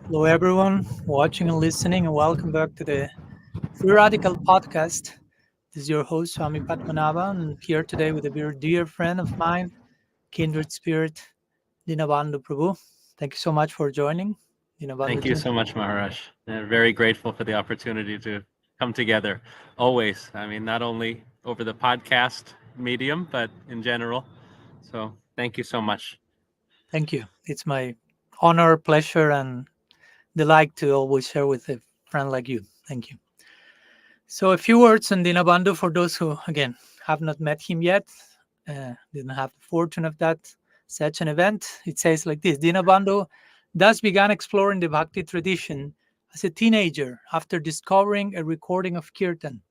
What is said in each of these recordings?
Hello, everyone watching and listening, and welcome back to the Free Radical podcast. This is your host, Swami Padmanabha, and here today with a very dear friend of mine, kindred spirit, Dina-bandhu Prabhu. Thank you so much for joining, Thank you Dina-bandhuji. so much, Maharaj. Very grateful for the opportunity to come together. Always. I mean, not only over the podcast medium, but in general. So thank you so much. Thank you. It's my honor, pleasure, and delight to always share with a friend like you. Thank you. So, a few words on Dina-bandhu for those who, again, have not met him yet, didn't have the fortune of that such an event. It says like this: Dina-bandhu thus began exploring the bhakti tradition as a teenager after discovering a recording of kirtan.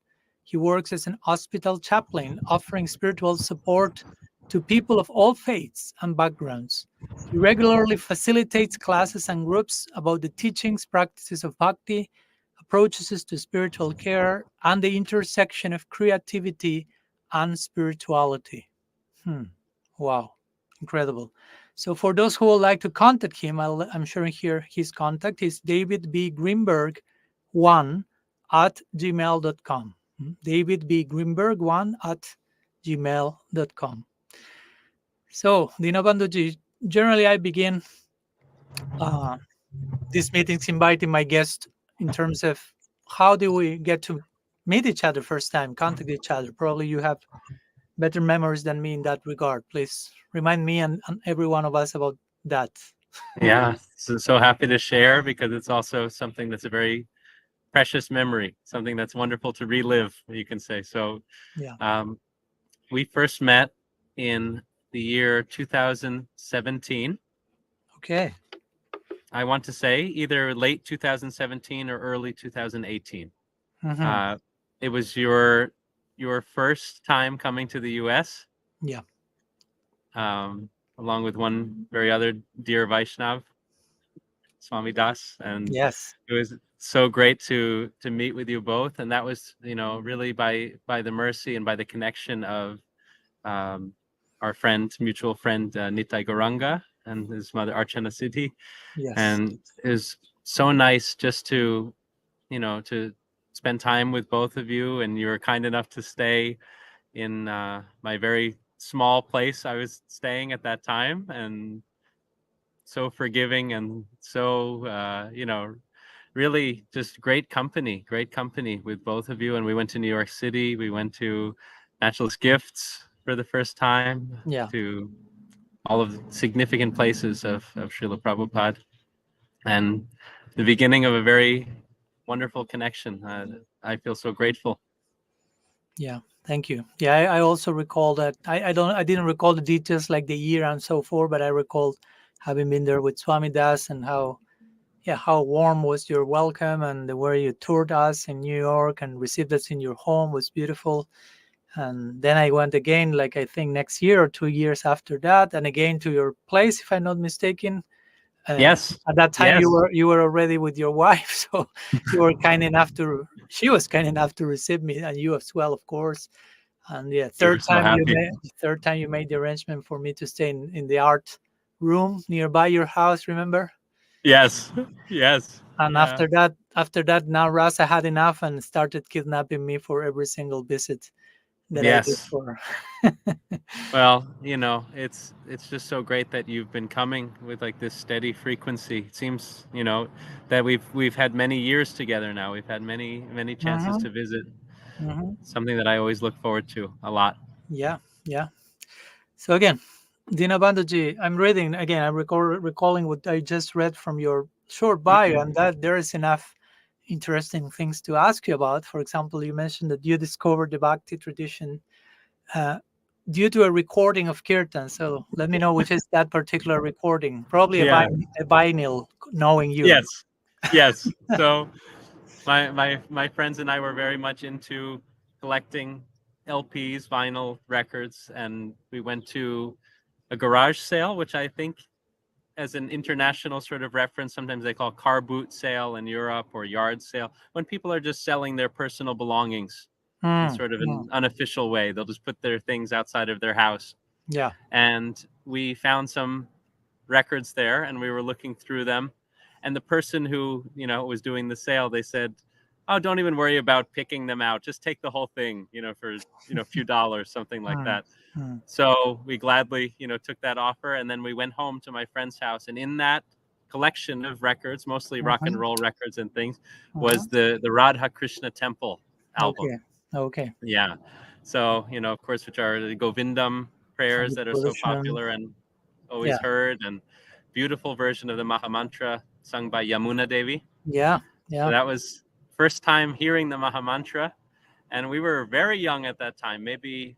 He works as an hospital chaplain, offering spiritual support to people of all faiths and backgrounds. He regularly facilitates classes and groups about the teachings, practices of bhakti, approaches to spiritual care, and the intersection of creativity and spirituality. Hmm. Wow, incredible. So, for those who would like to contact him, I'm sharing here his contact is David B. Grimberg1 at gmail.com. David B. Grimberg1 at gmail.com. So, Dinabandhuji, generally I begin uh, these meetings inviting my guests in terms of how do we get to meet each other first time, contact each other. Probably you have better memories than me in that regard. Please remind me and every one of us about that. Yeah, so happy to share because it's also something that's a very precious memory, something that's wonderful to relive, you can say. So Yeah. um, we first met in the year 2017. Okay. I want to say either late 2017 or early 2018. Hmm. Uh, it was your first time coming to the U.S. Yeah. Along with one very other dear Vaishnav, Swami Das, and Yes. it was so great to meet with you both. And that was, really by the mercy and by the connection of um, our mutual friend Nitai Goranga and his mother Archana Siddhi. Yes. And it was so nice just to spend time with both of you, and you were kind enough to stay in my very small place I was staying at that time, and so forgiving and so really just great company with both of you. And we went to New York City, we went to Naturalist Gifts for the first time, Yeah. to all of the significant places of Srila Prabhupada, and the beginning of a very wonderful connection. I feel so grateful. Yeah. Thank you. Yeah. I also recall that I didn't recall the details like the year and so forth, but I recall having been there with Swami Das and how warm was your welcome and the way you toured us in New York and received us in your home was beautiful. And then I went again, like I think next year or 2 years after that, and again to your place, if I'm not mistaken. Uh, Yes, at that time, you yes, were already with your wife, so you were kind enough to. She was kind enough to receive me, and you as well, of course. And yeah, we were so happy. third time you made the arrangement for me to stay in the art room nearby your house. Remember? Yes, yes, And yeah, after that, now Rasa had enough and started kidnapping me for every single visit that I did yes. for. Well, it's just so great that you've been coming with like this steady frequency. It seems, that we've had many years together now. We've had many chances Hmm. to visit. Hmm. Something that I always look forward to a lot. Yeah, yeah. So again, Dinabandhuji, I'm reading again. I'm recalling what I just read from your short bio, and that there is enough interesting things to ask you about. For example, you mentioned that you discovered the Bhakti tradition uh, due to a recording of kirtan. So let me know which is that particular recording. Probably Yeah. a vinyl, knowing you. Yes. Yes. So my friends and I were very much into collecting LPs, vinyl records, and we went to a garage sale, which I think, as an international sort of reference, sometimes they call car boot sale in Europe, or yard sale, when people are just selling their personal belongings in Mm, sort of mm, an unofficial way. They'll just put their things outside of their house. yeah. And we found some records there, and we were looking through them, And the person who, was doing the sale, they said, "Oh, don't even worry about picking them out. Just take the whole thing, for a few dollars, something like Mm, that." mm, So we gladly, took that offer, and then we went home to my friend's house, and in that collection of records, mostly rock and mhm, roll records and things, was mhm. the Radha Krishna Temple album. Okay. Okay. Yeah. So, of course, which are the Govindam prayers that are so Devotion. popular and always Yeah. heard, and beautiful version of the Mahamantra sung by Yamuna Devi. Yeah. So Yeah. that was first time hearing the Mahamantra, and we were very young at that time, maybe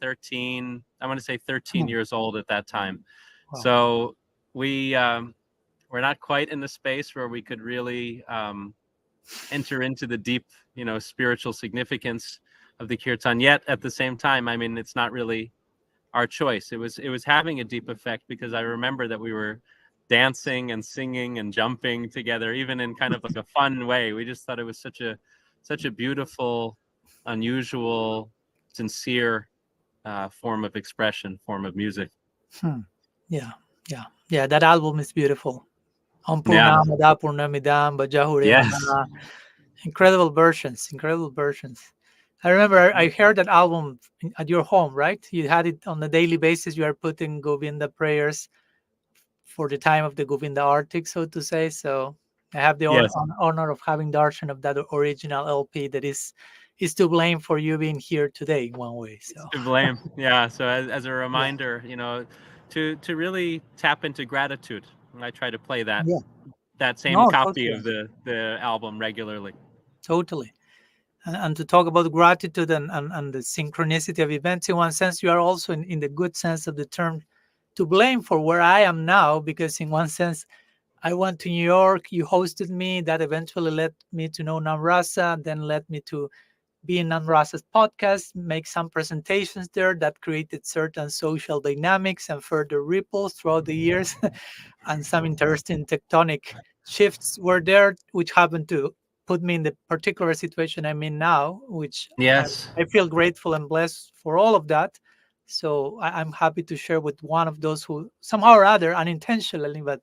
13. I want to say 13 Hmm. years old at that time. Wow. So we we're not quite in the space where we could really enter into the deep, spiritual significance of the kirtan yet. At the same time, I mean, it's not really our choice. It was having a deep effect because I remember that we were dancing and singing and jumping together, even in kind of like a fun way. We just thought it was such a beautiful, unusual, sincere form of expression, form of music. Hmm. Yeah. Yeah. Yeah. That album is beautiful. Om Yeah. Purnamada Purnamidam Bajahure Yes. Mana. Incredible versions. Incredible versions. I remember I heard that album at your home, right? You had it on a daily basis. You are putting Govinda prayers for the time of the Govinda Arctic, so to say. So I have the Yes. honor of having darshan of that original LP that is to blame for you being here today in one way. It's So to blame. Yeah. So as a yeah, reminder, to really tap into gratitude. I try to play yeah, that same no, copy totally, of the album regularly. totally. And to talk about gratitude and the synchronicity of events, in one sense, you are also in the good sense of the term to blame for where I am now, because in one sense, I went to New York, you hosted me, that eventually led me to know Namrasa, then led me to be in Namrasa's podcast, make some presentations there that created certain social dynamics and further ripples throughout the years. And some interesting tectonic shifts were there, which happened to put me in the particular situation I'm in now, which I, Yes. I feel grateful and blessed for all of that. So I'm happy to share with one of those who somehow or other, unintentionally, but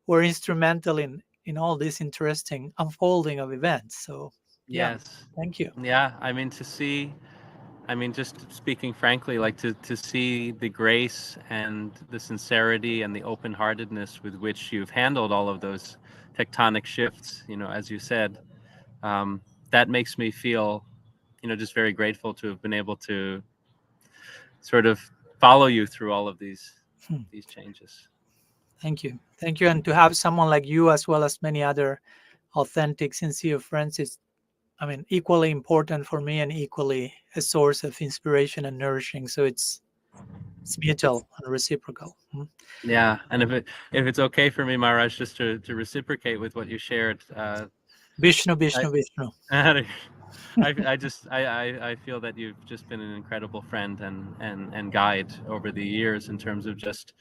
were instrumental in all this interesting unfolding of events. So yeah, Yes. thank you. Yeah. I mean, just speaking frankly, like to see the grace and the sincerity and the open-heartedness with which you've handled all of those tectonic shifts, as you said, that makes me feel, just very grateful to have been able to sort of follow you through all of Hmm. these changes. Thank you. Thank you. And to have someone like you, as well as many other authentic, sincere friends, is, I mean, equally important for me and equally a source of inspiration and nourishing. So it's mutual and reciprocal. Mm. Yeah, and if it's okay for me, Maharaj, just to reciprocate with what you shared, Vishnu, I, Vishnu, Vishnu. I feel that you've just been an incredible friend and guide over the years in terms of just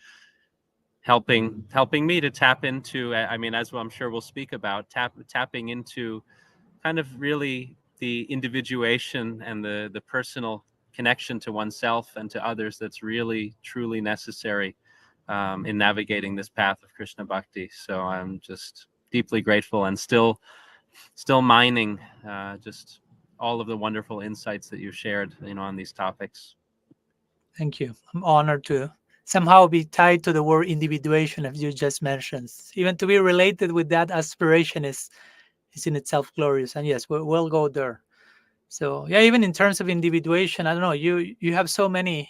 helping me to tap into. I mean, as I'm sure we'll speak about, tapping into kind of really the individuation and the personal connection to oneself and to others that's really truly necessary in navigating this path of Krishna Bhakti. So I'm just deeply grateful and still mining just all of the wonderful insights that you've shared, on these topics. Thank you. I'm honored to somehow be tied to the word individuation, as you just mentioned. Even to be related with that aspiration is in itself glorious. And yes, we'll go there. So yeah, even in terms of individuation, I don't know. You have so many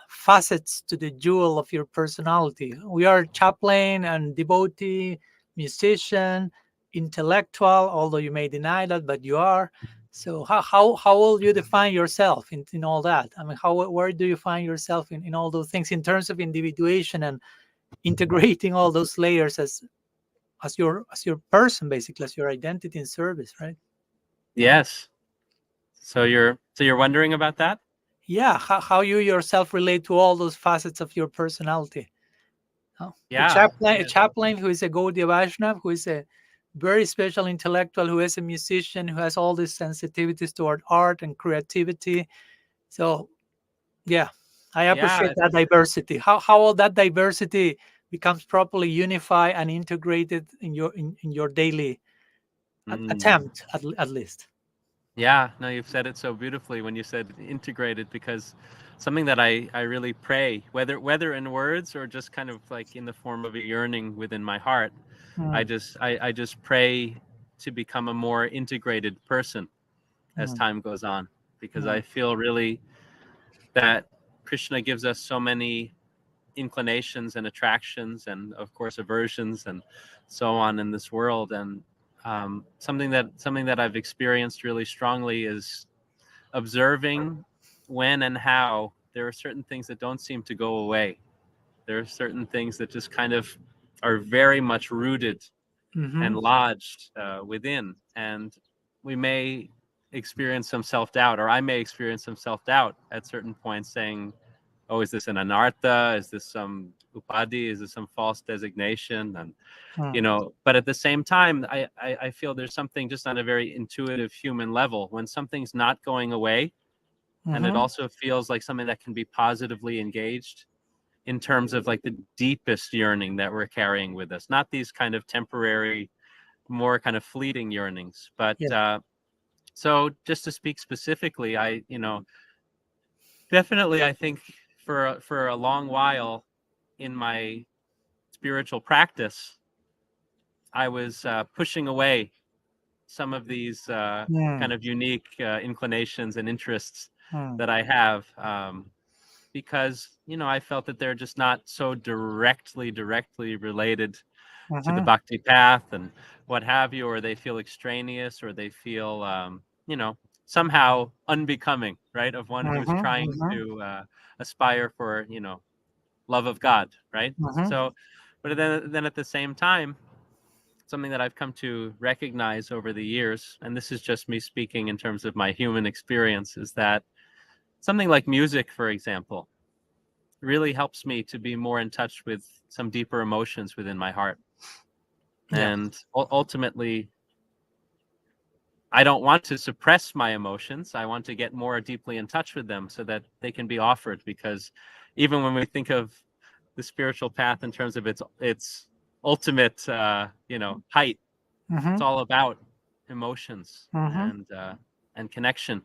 facets to the jewel of your personality. We are chaplain and devotee, musician, intellectual, although you may deny that, but you are. So how will you define yourself in all that? I mean, where do you find yourself in all those things in terms of individuation and integrating all those layers as your person, basically, as your identity and service, right? Yes. So you're wondering about that? Yeah, how you yourself relate to all those facets of your personality. Oh, Yeah. a chaplain who is a Gaudiya Vaishnav, who is a very special intellectual, who is a musician, who has all these sensitivities toward art and creativity. So yeah, I Yeah. appreciate that diversity. How will that diversity becomes properly unified and integrated in your daily Mm. attempt, at least. Yeah, no, you've said it so beautifully when you said integrated, because something that I really pray, whether in words or just kind of like in the form of a yearning within my heart, I Mm, just pray to become a more integrated person as mm, time goes on, because I mm, feel really that Krishna gives us so many inclinations and attractions and of course aversions and so on in this world. And something that I've experienced really strongly is observing when and how there are certain things that don't seem to go away. There are certain things that just kind of are very much rooted and mhm, lodged within, and we may experience some self-doubt, or I may experience some self-doubt at certain points, saying, oh, is this an anartha? Is this some upadi? Is this some false designation? And mm, but at the same time, I feel there's something just on a very intuitive human level when something's not going away, and it mhm, also feels like something that can be positively engaged in terms of like the deepest yearning that we're carrying with us, not these kind of temporary, more kind of fleeting yearnings. But yeah. so just to speak specifically, I definitely, I think for a long while in my spiritual practice, I was pushing away some of these kind Mm, of unique inclinations and interests mm, that I have, because I felt that they're just not so directly related to the mhm, bhakti path and what have you, or they feel extraneous, or they feel somehow unbecoming, right, of one who's mhm, trying mhm, to aspire for love of God, right? mhm, So, but then at the same time, something that I've come to recognize over the years, and this is just me speaking in terms of my human experience, is that something like music, for example, really helps me to be more in touch with some deeper emotions within my heart. yeah. And ultimately, I don't want to suppress my emotions. I want to get more deeply in touch with them so that they can be offered, because even when we think of the spiritual path in terms of its ultimate height, it's Mhm, all about emotions mhm, and connection.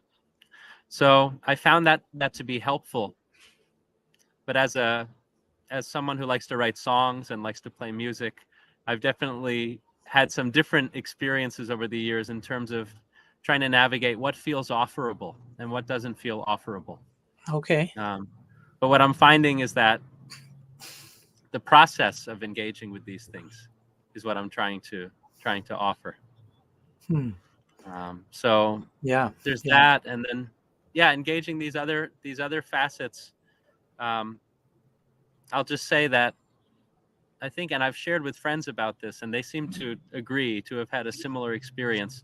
So I found that to be helpful. But as someone who likes to write songs and likes to play music, I've definitely had some different experiences over the years in terms of trying to navigate what feels offerable and what doesn't feel offerable. okay. But what I'm finding is that the process of engaging with these things is what I'm trying to offer. Hmm. So Yeah, there's yeah. that, and then engaging these other facets. Um, I'll just say that I think, and I've shared with friends about this, and they seem to agree, to have had a similar experience,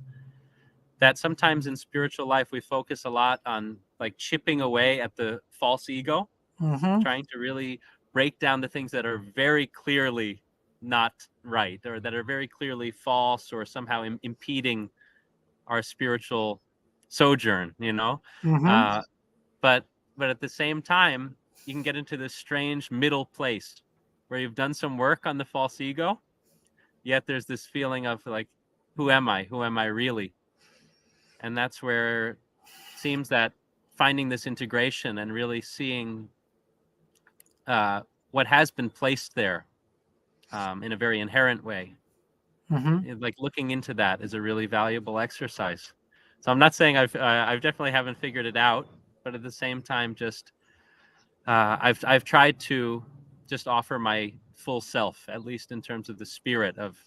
that sometimes in spiritual life we focus a lot on like chipping away at the false ego, Mhm, trying to really break down the things that are very clearly not right, or that are very clearly false, or somehow impeding our spiritual sojourn, mhm, uh, but at the same time, you can get into this strange middle place where you've done some work on the false ego, yet there's this feeling of like, who am I? Who am I really? And that's where it seems that finding this integration and really seeing uh, what has been placed there in a very inherent way, mhm, like looking into that is a really valuable exercise. So I'm not saying I've definitely haven't figured it out, but at the same time, just I've tried to just offer my full self, at least in terms of the spirit of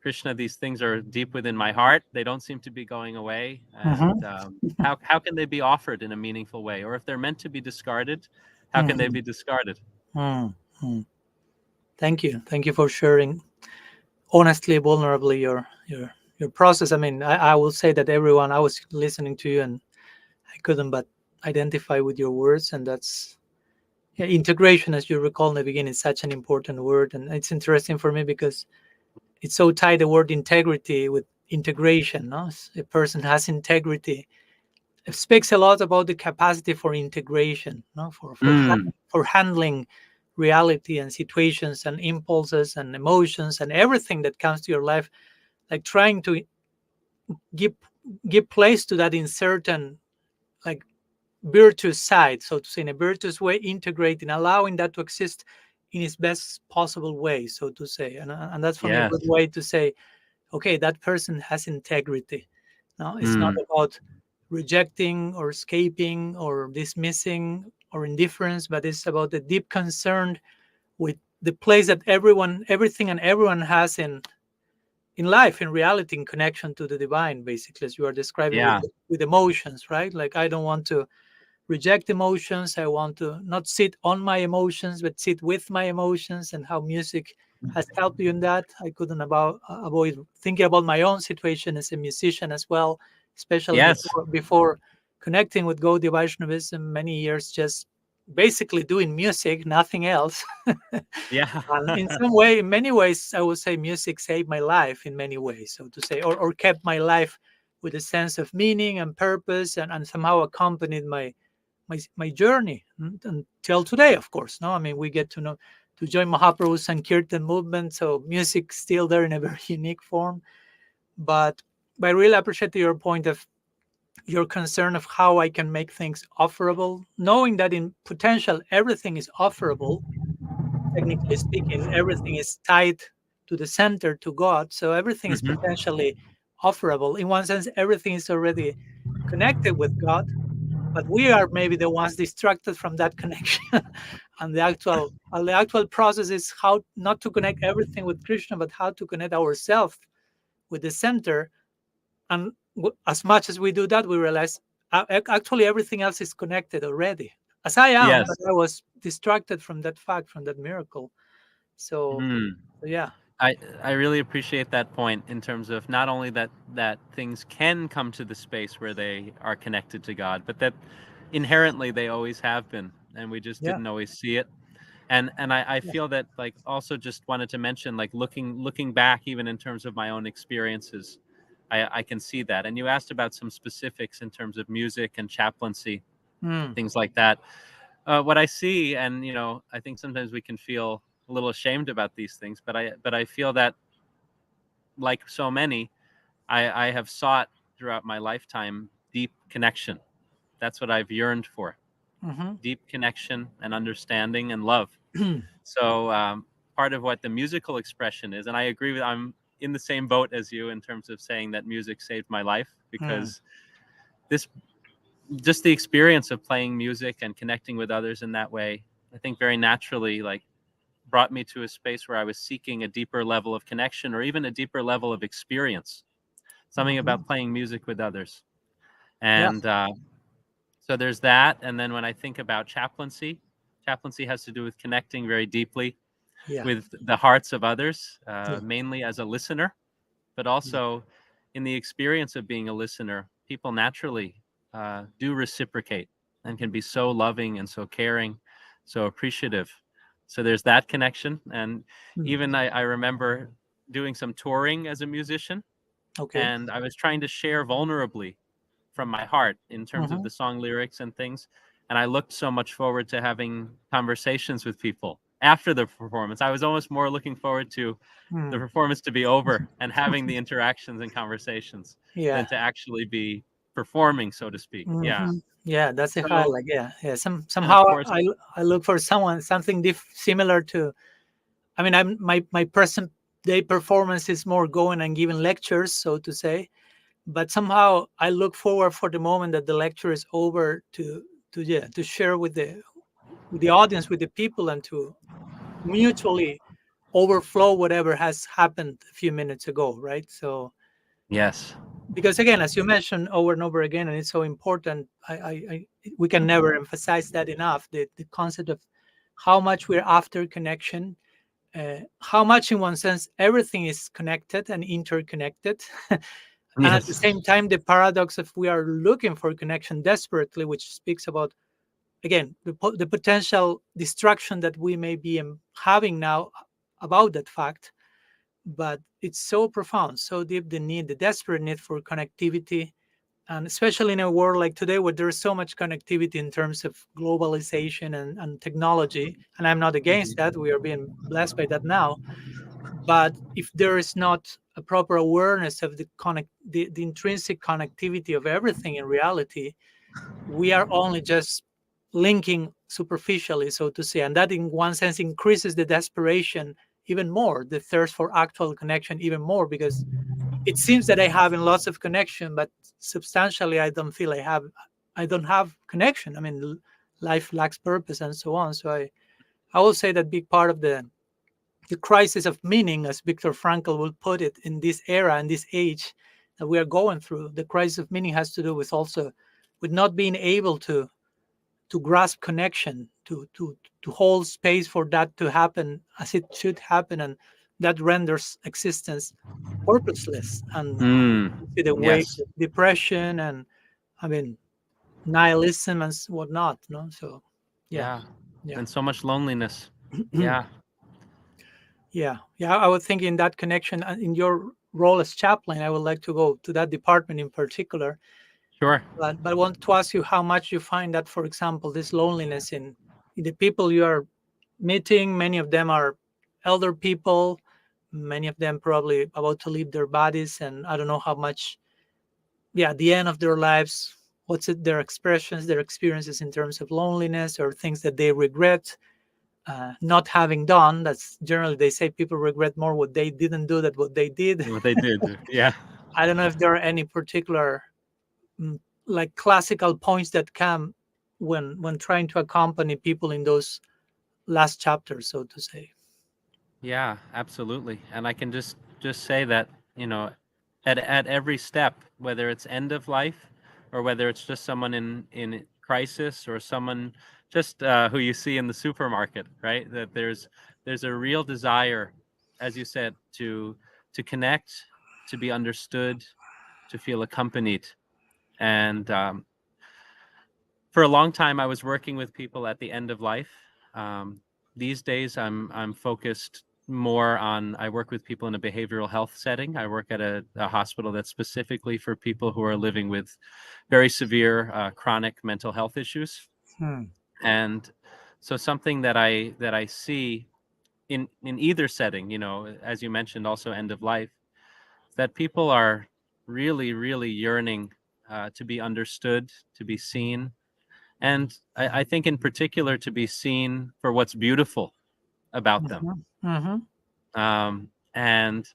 Krishna. These things are deep within my heart. They don't seem to be going away. And mhm, how can they be offered in a meaningful way? Or if they're meant to be discarded, how can they mhm, be discarded? mm, mm. Thank you. Thank you for sharing honestly, vulnerably your process. I mean, I will say that everyone, I was listening to you and I couldn't but identify with your words, and that's, yeah, integration, as you recall in the beginning, is such an important word, and it's interesting for me because it's so tied, the word integrity with integration. No, a person has integrity. It speaks a lot about the capacity for integration, no, Mm, for handling reality and situations and impulses and emotions and everything that comes to your life, like trying to give give place to that in certain, like, virtuous side, so to say, in a virtuous way, integrating, allowing that to exist in its best possible way, so to say. And that's for me a Yes. good way to say, okay, that person has integrity. No, it's not Mm. about rejecting or escaping or dismissing or indifference, but it's about the deep concern with the place that everything and everyone has in life, in reality, in connection to the divine, basically, as you are describing Yeah. with emotions, right? Like, I don't want to reject emotions. I want to not sit on my emotions, but sit with my emotions, and how music has helped you in that. I couldn't avoid thinking about my own situation as a musician as well, especially Yes. before connecting with Gaudiya Vaishnavism, many years just basically doing music, nothing else. Yeah. And in some way, in many ways, I would say music saved my life in many ways, so to say, or kept my life with a sense of meaning and purpose, and somehow accompanied my journey until today, of course. No, I mean, we get to know to join Mahaprabhu's Sankirtan movement, so music's still there in a very unique form. But I really appreciate your point of your concern of how I can make things offerable, knowing that in potential everything is offerable. Technically speaking, everything is tied to the center, to God, so everything is Hmm. potentially offerable. In one sense, everything is already connected with God, but we are maybe the ones distracted from that connection. And the actual process is how not to connect everything with Krishna, but how to connect ourselves with the center. And as much as we do that, we realize actually everything else is connected already, as I am, but Yes. I was distracted from that fact, from that miracle. So, Mm. so yeah. I I really appreciate that point in terms of not only that things can come to the space where they are connected to God, but that inherently they always have been, and we just Yeah. didn't always see it. And I Yeah. feel that, like, also just wanted to mention, like, looking back, even in terms of my own experiences, I can see that. And you asked about some specifics in terms of music and chaplaincy, Mm. things like that. What I see, and I think sometimes we can feel a little ashamed about these things, but I feel that, like so many, I have sought throughout my lifetime deep connection. That's what I've yearned for: Hmm. deep connection and understanding and love. So part of what the musical expression is, and I agree with, I'm in the same boat as you in terms of saying that music saved my life, Mm. because this just the experience of playing music and connecting with others in that way, I think very naturally, like, brought me to a space where I was seeking a deeper level of connection, or even a deeper level of experience, something Mhm. about playing music with others. Yeah. And so there's that. And then when I think about chaplaincy, chaplaincy has to do with connecting very deeply Yeah. with the hearts of others, Yeah. mainly as a listener, but Yeah. also in the experience of being a listener. People naturally do reciprocate and can be so loving and so caring, so appreciative. So there's that connection. And Mm. even I remember doing some touring as a musician, Okay. and I was trying to share vulnerably from my heart in terms of Hmm. the song lyrics and things. And I looked so much forward to having conversations with people after the performance. I was almost more looking forward to the Mm. performance to be over and having the interactions and conversations than Yeah. to actually be performing, so to speak. Yeah. Yeah, that's a So, highlight. Yeah, yeah. and of Somehow course, I look for something similar to. I mean, my present day performance is more going and giving lectures, so to say. But somehow I look forward for the moment that the lecture is over to share with the audience, with the people, and to mutually overflow whatever has happened a few minutes ago, right? So, yes. because again, as you mentioned over and over again, and it's so important, we can never emphasize that enough, the concept of how much we're after connection, how much in one sense everything is connected and interconnected. And at the Yes. same time, the paradox of we are looking for connection desperately, which speaks about, again, the potential distraction that we may be having now about that fact. But it's so profound, so deep, the desperate need for connectivity, And especially in a world like today where there's so much connectivity in terms of globalization and technology, and I'm not against Mhm. that, we are being blessed by that now. But if there is not a proper awareness of the intrinsic connectivity of everything in reality, we are only just linking superficially, so to say, and that in one sense increases the desperation even more, the thirst for actual connection even more, because it seems that I have in lots of connection, but substantially I don't have connection. I mean, life lacks purpose and so on. So I will say that big part of the crisis of meaning, as Viktor Frankl would put it, in this era and this age that we are going through, the crisis of meaning has to do with also with not being able to grasp connection, to hold space for that to happen as it should happen, and that renders existence purposeless and Mm. to the wake Yes. of depression and, I mean, nihilism and whatnot. No, so yeah, Yeah. yeah. And so much loneliness. Yeah. Yeah, yeah. I would think in that connection, in your role as chaplain, I would like to go to that department in particular. Sure. But I want to ask you how much you find that, for example, this loneliness in the people you are meeting. Many of them are elder people. Many of them probably about to leave their bodies, and I don't know how much. Yeah, at the end of their lives, what's it? Their expressions, their experiences in terms of loneliness, or things that they regret not having done. That's generally they say people regret more what they didn't do than what they did. What they did. Yeah. I don't know if there are any particular mm, like classical points that come when trying to accompany people in those last chapters, so to say. Yeah, absolutely. And I can just say that, you know, at every step, whether it's end of life or whether it's just someone in crisis or someone just who you see in the supermarket, right? That there's a real desire, as you said, to connect, to be understood, to feel accompanied. And for a long time, I was working with people at the end of life. Um, these days, I'm focused more on. I work with people in a behavioral health setting. I work at a hospital that's specifically for people who are living with very severe chronic mental health issues. Hmm. And so, something that I see in either setting, you know, as you mentioned, also end of life, that people are really yearning to be understood, to be seen, and I think in particular to be seen for what's beautiful about them. Mhm, mhm, And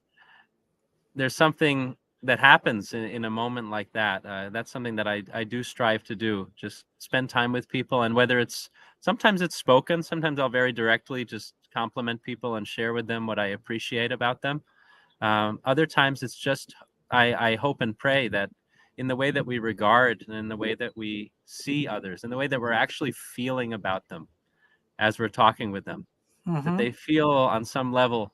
there's something that happens in a moment like that. That's something that I do strive to do. Just spend time with people, and whether it's sometimes it's spoken, sometimes I'll very directly just compliment people and share with them what I appreciate about them. Other times it's just I hope and pray that in the way that we regard and in the way that we see others, in the way that we're actually feeling about them as we're talking with them, that mhm, they feel on some level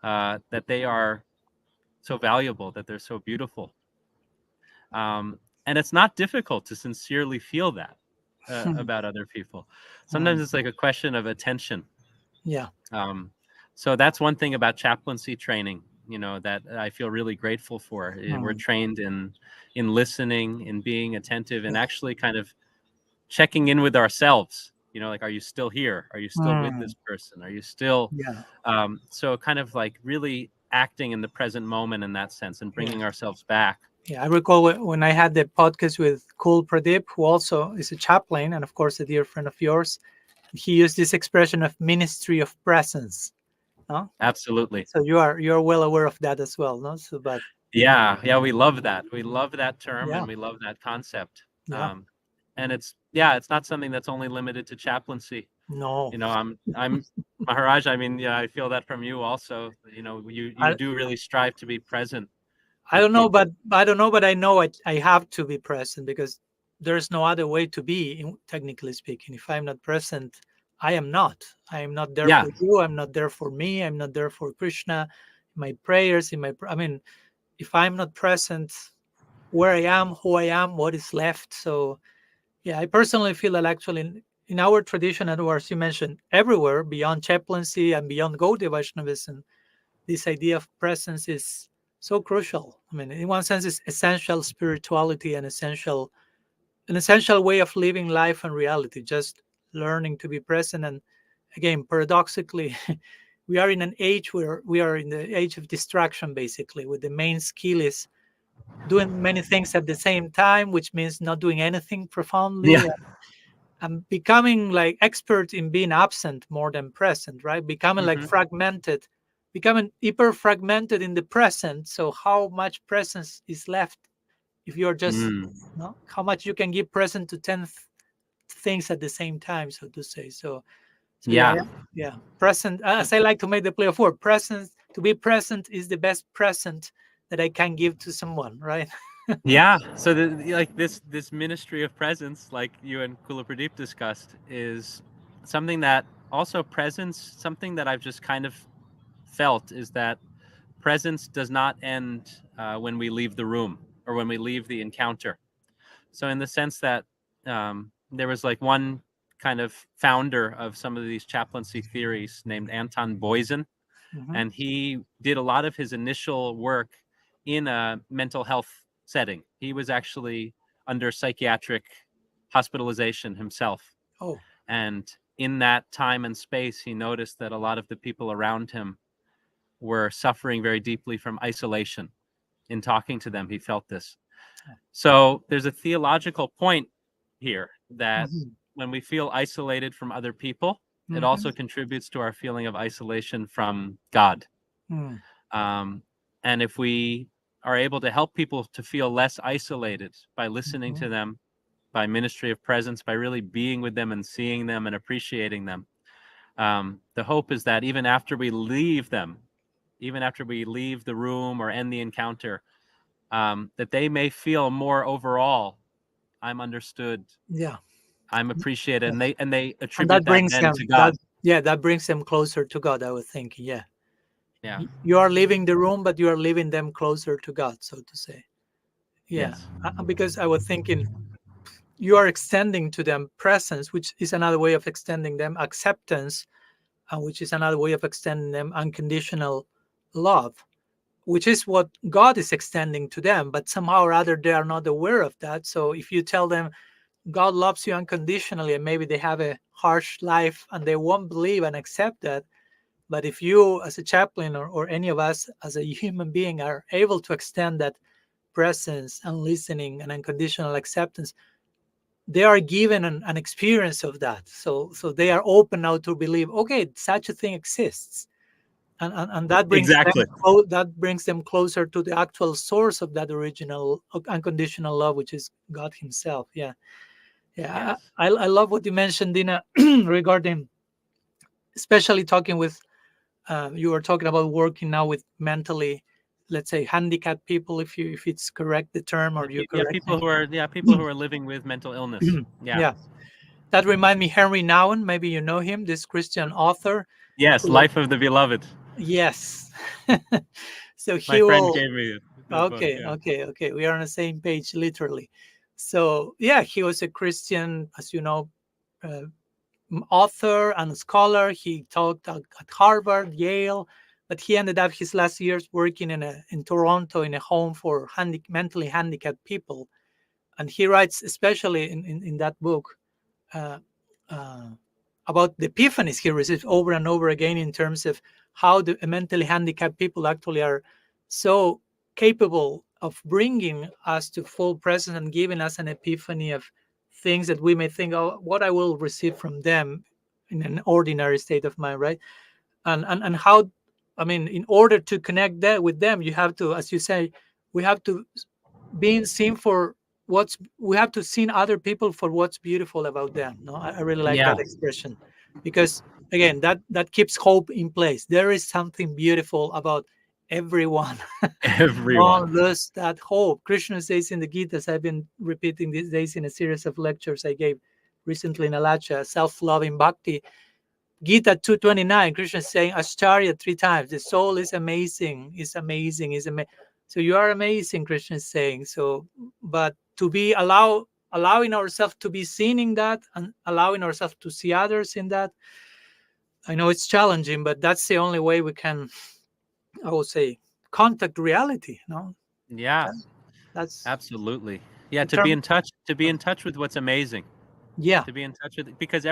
that they are so valuable, that they're so beautiful. And it's not difficult to sincerely feel that hmm, about other people. hmm. Sometimes it's like a question of attention. Yeah. Um, so that's one thing about chaplaincy training, you know, that I feel really grateful for. We're Hmm. trained in listening, in being attentive, and Yeah. actually kind of checking in with ourselves. You know, like, are you still here? Are you still with Hmm. this person? Are you still Yeah. so kind of like really acting in the present moment in that sense and Yeah. bringing ourselves back. Yeah. I recall when I had the podcast with Kul Pradeep, who also is a chaplain and of course a dear friend of yours. He used this expression of ministry of presence. No? Absolutely. So you're well aware of that as well, no? So, but Yeah, yeah, we love that. We love that term yeah, and we love that concept. yeah, Um, and it's not something that's only limited to chaplaincy. no, You know, I'm Maharaj. I mean, yeah, I feel that from you also. You know, you I, do really strive to be present I with don't know, people. but I don't know, but I know I have to be present because there's no other way to be, technically speaking. If I'm not present, I am not. I am not there Yeah, for you. I'm not there for me. I'm not there for Krishna. My prayers, I mean, if I'm not present, where I am, who I am, what is left. So yeah, I personally feel that actually in our tradition, and as you mentioned, everywhere beyond chaplaincy and beyond Gaudiya Vaishnavism, this idea of presence is so crucial. I mean, in one sense, it's essential spirituality and an essential way of living life and reality. Just learning to be present. And again, paradoxically, we are in an age where we are in the age of distraction, basically, with the main skill is doing many things at the same time, which means not doing anything Yeah. profoundly, and becoming like expert in being absent more than present, right? Becoming like Hmm. fragmented, becoming hyper fragmented in the present. So how much presence is left if you're just, Mm. no, how much you can give present to 10 things at the same time, so to say. So yeah, Yeah. yeah, yeah. Present, as I like to make the play of word, present. To be present is the best present that I can give to someone, right? Yeah. So like this ministry of presence, like you and Kula Pradeep discussed, is something that also presence, something that I've just kind of felt is that presence does not end when we leave the room or when we leave the encounter. So in the sense that there was like one kind of founder of some of these chaplaincy theories named Anton Boysen, Hmm. and he did a lot of his initial work in a mental health setting. He was actually under psychiatric hospitalization himself. Oh, And in that time and space, he noticed that a lot of the people around him were suffering very deeply from isolation. In talking to them, he felt this. So there's a theological point here that hmm, when we feel isolated from other people, it hmm, also contributes to our feeling of isolation from God. hmm, Um, and if we are able to help people to feel less isolated by listening hmm, to them, by ministry of presence, by really being with them and seeing them and appreciating them, the hope is that even after we leave them, even after we leave the room or end the encounter, that they may feel more overall, I'm understood, yeah, I'm appreciated, yeah. and they And attribute that that brings then to them God. that, yeah, that brings them closer to God, I would think. Yeah. Yeah. You are leaving the room, but you are leaving them closer to God, so to say. Yeah. Yes. Because I was thinking you are extending to them presence, which is another way of extending them acceptance, and which is another way of extending them unconditional love, which is what God is extending to them. But somehow or other, they are not aware of that. So if you tell them God loves you unconditionally, and maybe they have a harsh life and they won't believe and accept that. But if you, as a chaplain, or any of us as a human being, are able to extend that presence and listening and unconditional acceptance, they are given an experience of that. So they are open now to believe, okay, such a thing exists. And that brings them Exactly. that brings them closer to the actual source of that original unconditional love, which is God Himself. Yeah, yeah. Yes. I love what you mentioned, Dina, regarding, especially talking with, you were talking about working now with mentally, let's say, handicapped people, if it's correct, the term, or you Yeah, correct people me. who are people who are living with mental illness. Yeah. Yeah, that remind me Henry Nouwen. Maybe you know him, this Christian author. Yes, Who, Life of the Beloved. yes. So My he friend will. gave me that book. Okay, Yeah. okay, okay. We are on the same page, literally. So yeah, he was a Christian, as you know, uh, author and scholar. He taught at Harvard, Yale, but he ended up his last years working in Toronto in a home for mentally handicapped people. And he writes, especially in that book, uh, uh, about the epiphanies he receives over and over again, in terms of how the mentally handicapped people actually are so capable of bringing us to full presence and giving us an epiphany of things that we may think, oh, what I will receive from them in an ordinary state of mind, right? And how, I mean, in order to connect that with them, you have to, as you say, we have to being seen for what's, we have to see other people for what's beautiful about them. No, I really like Yeah. that expression, because again, that keeps hope in place. There is something beautiful about everyone. Everyone. Don't lose that hope. Krishna says in the Gita, as I've been repeating these days in a series of lectures I gave recently in Alacha, self-loving bhakti, Gita 229, Krishna is saying Ashtarya 3 times. The soul is amazing, is amazing, is amazing. So you are amazing, Krishna is saying. So, but to be allowing ourselves to be seen in that, and allowing ourselves to see others in that, I know it's challenging, but that's the only way we can, I would say, contact reality. No, Yeah, that, that's absolutely. Yeah, the term. to be in touch with what's amazing. Yeah. To be in touch with, because Yeah.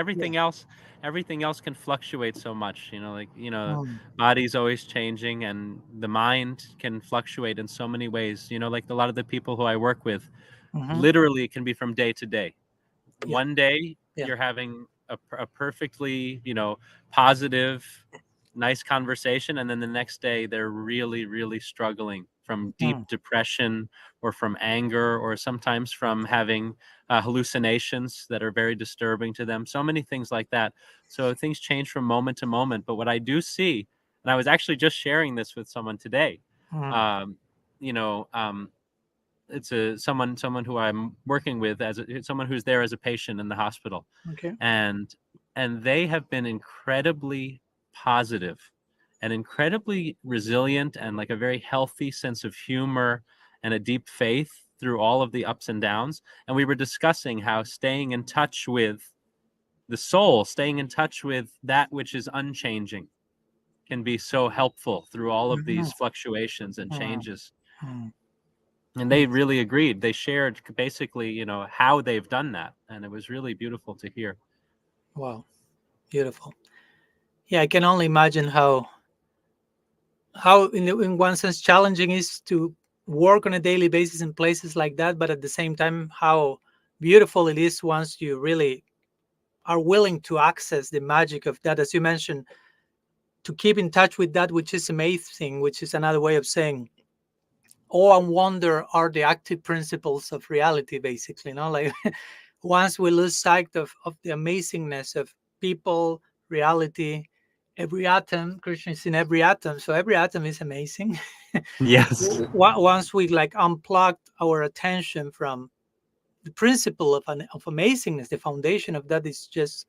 everything else can fluctuate so much, Mm, body's always changing, and the mind can fluctuate in so many ways, like a lot of the people who I work with, hmm. literally can be from day to day. Yeah. One day Yeah. you're having a perfectly, positive, nice conversation, and then the next day they're really, really struggling from deep Mm, depression, or from anger, or sometimes from having hallucinations that are very disturbing to them. So many things like that. So things change from moment to moment. But what I do see, and I was actually just sharing this with someone today, mm, um, you know, um, it's someone who I'm working with, someone who's there as a patient in the hospital, okay. and they have been incredibly positive and incredibly resilient, and like a very healthy sense of humor and a deep faith through all of the ups and downs. And we were discussing how staying in touch with the soul, staying in touch with that which is unchanging, can be so helpful through all of Mhm, these fluctuations and mm, changes. mm, And mm. they really agreed. They shared basically, how they've done that, and it was really beautiful to hear. Wow, beautiful. Yeah, I can only imagine how in one sense challenging is to work on a daily basis in places like that, but at the same time how beautiful it is once you really are willing to access the magic of that, as you mentioned, to keep in touch with that which is amazing, which is another way of saying awe and wonder are the active principles of reality, basically. Like once we lose sight of the amazingness of people, reality, every atom, Krishna is in every atom, so every atom is amazing. Yes. Once we like unplugged our attention from the principle of amazingness, the foundation of that is just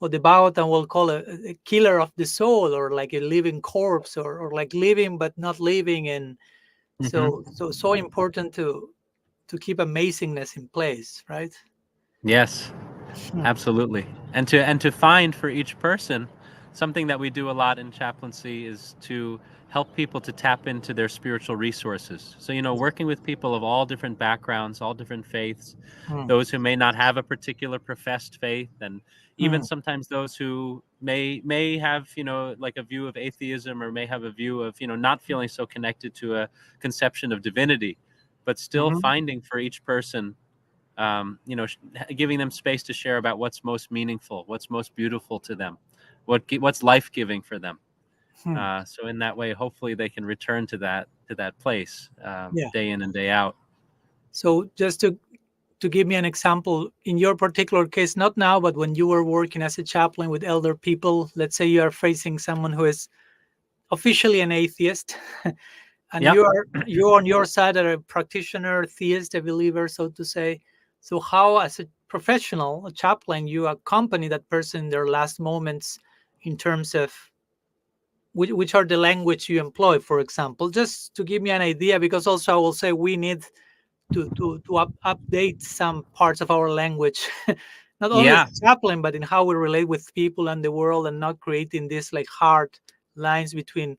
what the Bhagavatam will call a killer of the soul, or like a living corpse, or like living but not living. And Hmm. so important to keep amazingness in place, right? Yes. Hmm. Absolutely. And to find for each person, something that we do a lot in chaplaincy is to help people to tap into their spiritual resources. So, working with people of all different backgrounds, all different faiths, Hmm. those who may not have a particular professed faith, and even Hmm. sometimes those who may have, like a view of atheism, or may have a view of, not feeling so connected to a conception of divinity, but still Hmm. finding for each person, giving them space to share about what's most meaningful, what's most beautiful to them, what's life giving for them. Hmm. So in that way, hopefully they can return to that place, Yeah. day in and day out. So just to give me an example, in your particular case, not now, but when you were working as a chaplain with elder people, let's say you are facing someone who is officially an atheist, and Yep. you on your side are a practitioner, theist, a believer, so to say. So how, as a professional, a chaplain, you accompany that person in their last moments in terms of which are the language you employ, for example, just to give me an idea, because also I will say we need to update some parts of our language, not only as Yeah. a chaplain, but in how we relate with people and the world, and not creating this like hard lines between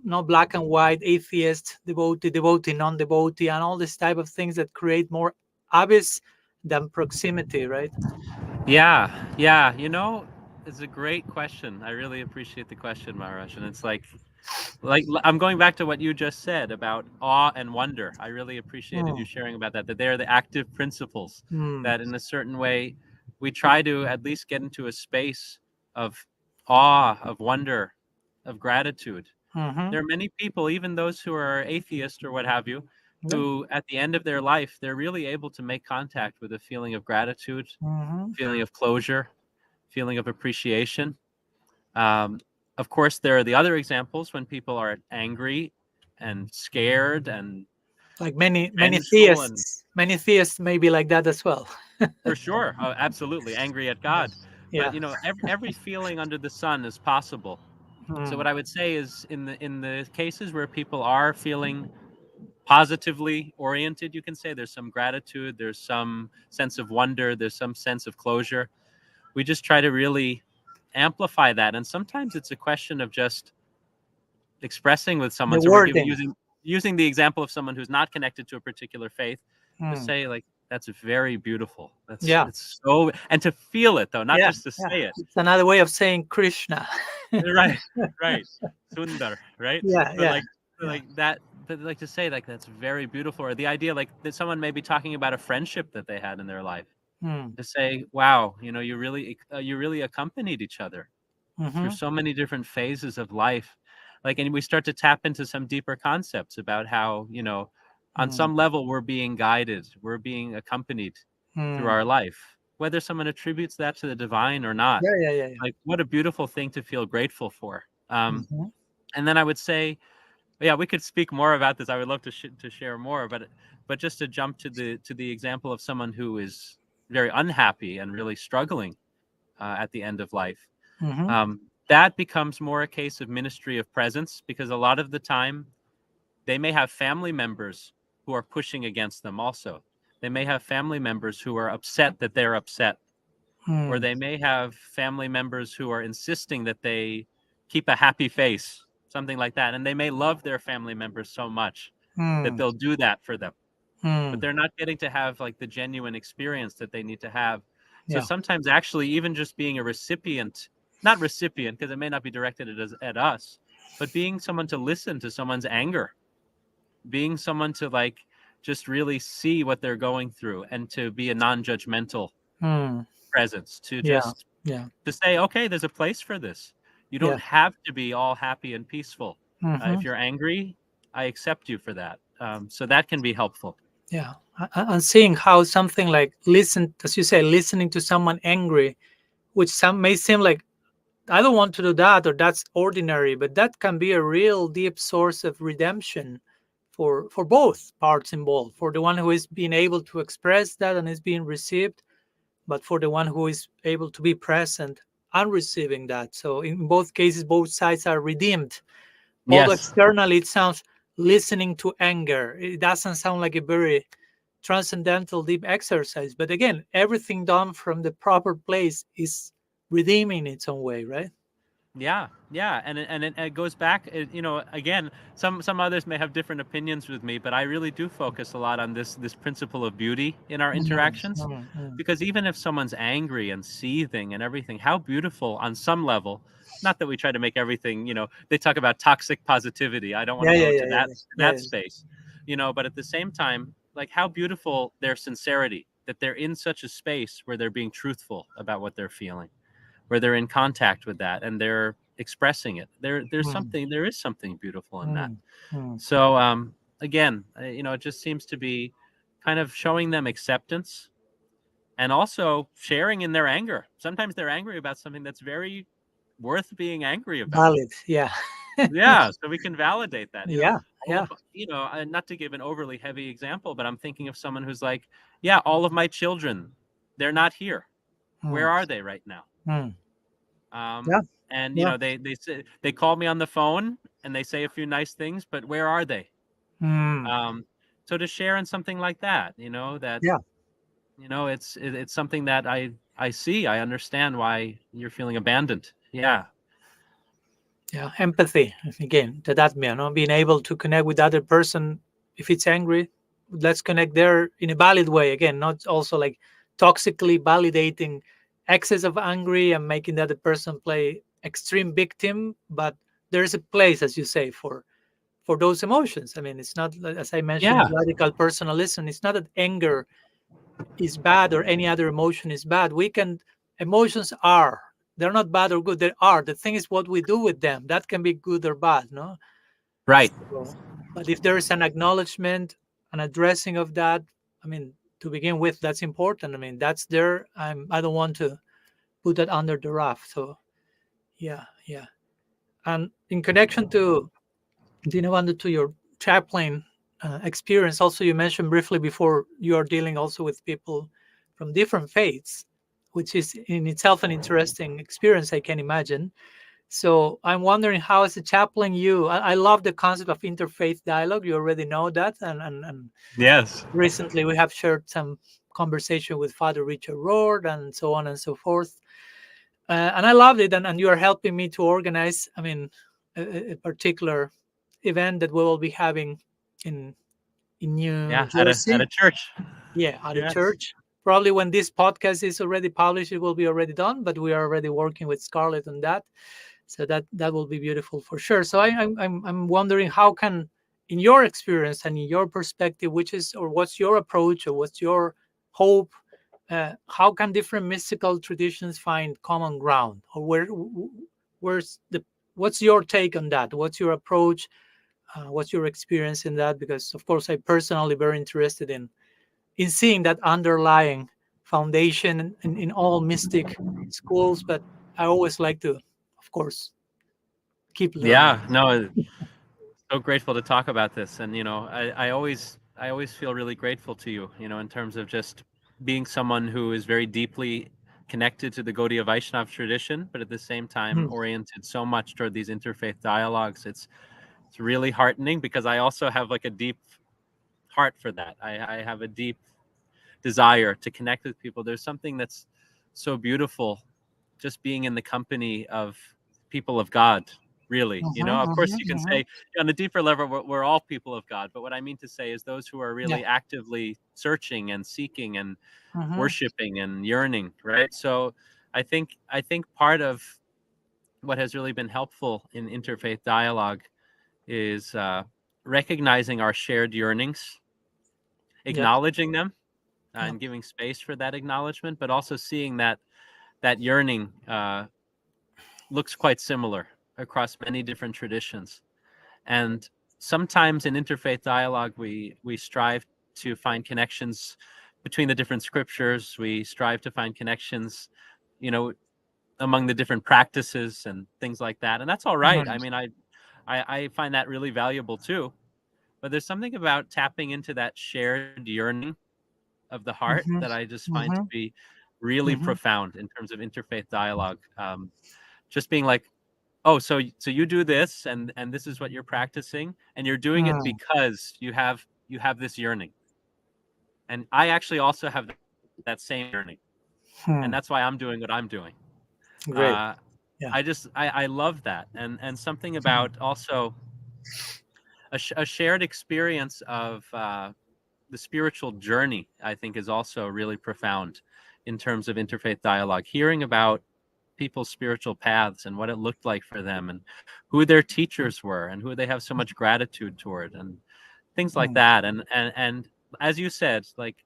no black and white, atheist, devotee, devotee, non-devotee, and all this type of things that create more abyss than proximity, right? Yeah. Yeah. It's a great question. I really appreciate the question, Maharaj. And it's like I'm going back to what you just said about awe and wonder. I really appreciated you Mm, sharing about that they're the active principles, mm, that in a certain way we try to at least get into a space of awe, of wonder, of gratitude. mm-hmm, There are many people, even those who are atheist or what have you, yeah, who at the end of their life, they're really able to make contact with a feeling of gratitude, mm-hmm, feeling of closure, feeling of appreciation. Um, of course, there are the other examples when people are angry and scared and like many vengeful, and theists may be like that as well. for sure, absolutely angry at God. But Yeah. every feeling under the sun is possible. So Mm, what I would say is, in the cases where people are feeling positively oriented, you can say there's some gratitude, there's some sense of wonder, there's some sense of closure. We just try to really amplify that, and sometimes it's a question of just expressing with the someone. So we're wording, using, using the example of someone who's not connected to a particular faith, to say like, that's very beautiful. Yeah. It's so, and to feel it though, not Yeah. just to Yeah. say it. It's another way of saying Krishna. Right, right. Sundar, right? Yeah. But Yeah. like, Yeah. that, but like to say like that's very beautiful, or the idea like that someone may be talking about a friendship that they had in their life, to say, wow, you really accompanied each other through so many different phases of life. Like, and we start to tap into some deeper concepts about how, on some level we're being guided, we're being accompanied through our life, whether someone attributes that to the divine or not. Yeah. Yeah. Yeah. Like, what a beautiful thing to feel grateful for. Mhm. And then I would say, yeah, we could speak more about this. I would love to share more, but just to jump to the example of someone who is very unhappy and really struggling at the end of life. Mhm. That becomes more a case of ministry of presence, because a lot of the time they may have family members who are pushing against them also. They may have family members who are upset that they're upset, or they may have family members who are insisting that they keep a happy face, something like that. And they may love their family members so much that they'll do that for them, but they're not getting to have like the genuine experience that they need to have. So Yeah. sometimes actually even just being a recipient, not recipient because it may not be directed at us, but being someone to listen to someone's anger, being someone to like just really see what they're going through, and to be a non-judgmental presence, to Yeah. just Yeah. to say, okay, there's a place for this. You don't Yeah. have to be all happy and peaceful. If Mhm. you're angry, I accept you for that. So that can be helpful. Yeah. And seeing how something like as you say, listening to someone angry, which some may seem like I don't want to do that or that's ordinary, but that can be a real deep source of redemption for both parts involved. For the one who is being able to express that and is being received, but for the one who is able to be present and receiving that. So in both cases, both sides are redeemed. Although Yes. externally it sounds listening to anger, it doesn't sound like a very transcendental deep exercise. But again, everything done from the proper place is redeeming its own way, right? Yeah, yeah, and it goes back. Again, some others may have different opinions with me, but I really do focus a lot on this principle of beauty in our interactions, because even if someone's angry and seething and everything, how beautiful on some level. Not that we try to make everything. They talk about toxic positivity. I don't want Yeah, to yeah, go yeah, to yeah, yeah, that space, But at the same time, like how beautiful their sincerity, that they're in such a space where they're being truthful about what they're feeling, where they're in contact with that and they're expressing it. There is something beautiful in that. So again, it just seems to be kind of showing them acceptance, and also sharing in their anger. Sometimes they're angry about something that's very worth being angry about. valid. Yeah, Yeah, so we can validate that. yeah, All yeah, of, not to give an overly heavy example, but I'm thinking of someone who's like, yeah, all of my children, they're not here. Where mm, are they right now? mm, Um, yeah, and yeah, they call me on the phone and they say a few nice things, but where are they? mm, So to share in something like that, that yeah. it's something that I see. I understand why you're feeling abandoned. Yeah. Yeah, empathy again. That man, being able to connect with the other person. If it's angry, let's connect there in a valid way. Again, not also like toxically validating excess of angry and making the other person play extreme victim. But there's a place, as you say, for those emotions. I mean, it's not as I mentioned, Yeah. radical personalism. It's not that anger is bad or any other emotion is bad. Emotions are, they're not bad or good, they are. The thing is what we do with them, that can be good or bad, no? Right. So, but if there is an acknowledgement, an addressing of that, I mean, to begin with, that's important. I mean, that's there. I don't want to put that under the rug. So yeah, yeah. And in connection to Dinabandhu, to your chaplain experience, also you mentioned briefly before, you are dealing also with people from different faiths, which is in itself an interesting experience, I can imagine. So I'm wondering how, as a chaplain, I love the concept of interfaith dialogue. You already know that, and Yes. recently we have shared some conversation with Father Richard Rohr and so on and so forth. And I loved it, and you are helping me to organize. I mean, a particular event that we will be having in New Yeah, at a Jersey. church. Yeah, at a Yes. church. Probably when this podcast is already published, it will be already done. But we are already working with Scarlett on that, so that will be beautiful for sure. So I'm wondering how can, in your experience and in your perspective, which is or what's your approach or what's your hope, how can different mystical traditions find common ground, or where's the what's your take on that? What's your approach? What's your experience in that? Because of course, I personally very interested in seeing that underlying foundation in all mystic schools, but I always like to, of course, keep learning. Yeah, no, so grateful to talk about this. And I always feel really grateful to you, in terms of just being someone who is very deeply connected to the Gaudiya Vaishnav tradition, but at the same time Mhm. oriented so much toward these interfaith dialogues. It's really heartening because I also have like a deep heart for that. I have a deep desire to connect with people. There's something that's so beautiful just being in the company of people of God, really. Mhm, Of course, mhm, you can mhm. say on a deeper level, we're all people of God. But what I mean to say is those who are Yeah. really actively searching and seeking and Mhm, worshiping and yearning, right? So I think part of what has really been helpful in interfaith dialogue is recognizing our shared yearnings, yep. acknowledging them, Yep. and giving space for that acknowledgement, but also seeing that yearning looks quite similar across many different traditions. And sometimes in interfaith dialogue, we strive to find connections between the different scriptures. We strive to find connections, you know, among the different practices and things like that. And that's all right. I Nice. mean, I find that really valuable too. But there's something about tapping into that shared yearning of the heart Mhm, that I just find to mhm, be really mhm, profound in terms of interfaith dialogue. Just being like, oh, so you do this, and this is what you're practicing, and you're doing it mm, because you have this yearning, and I actually also have that same yearning, and that's why hmm. I'm doing what I'm doing. Great. Uh, Yeah. I love that, and something Hmm, about also a shared experience of the spiritual journey, I think, is also really profound in terms of interfaith dialogue. Hearing about people's spiritual paths and what it looked like for them, and who their teachers were, and who they have so much gratitude toward, and things like hmm, that. And as you said, like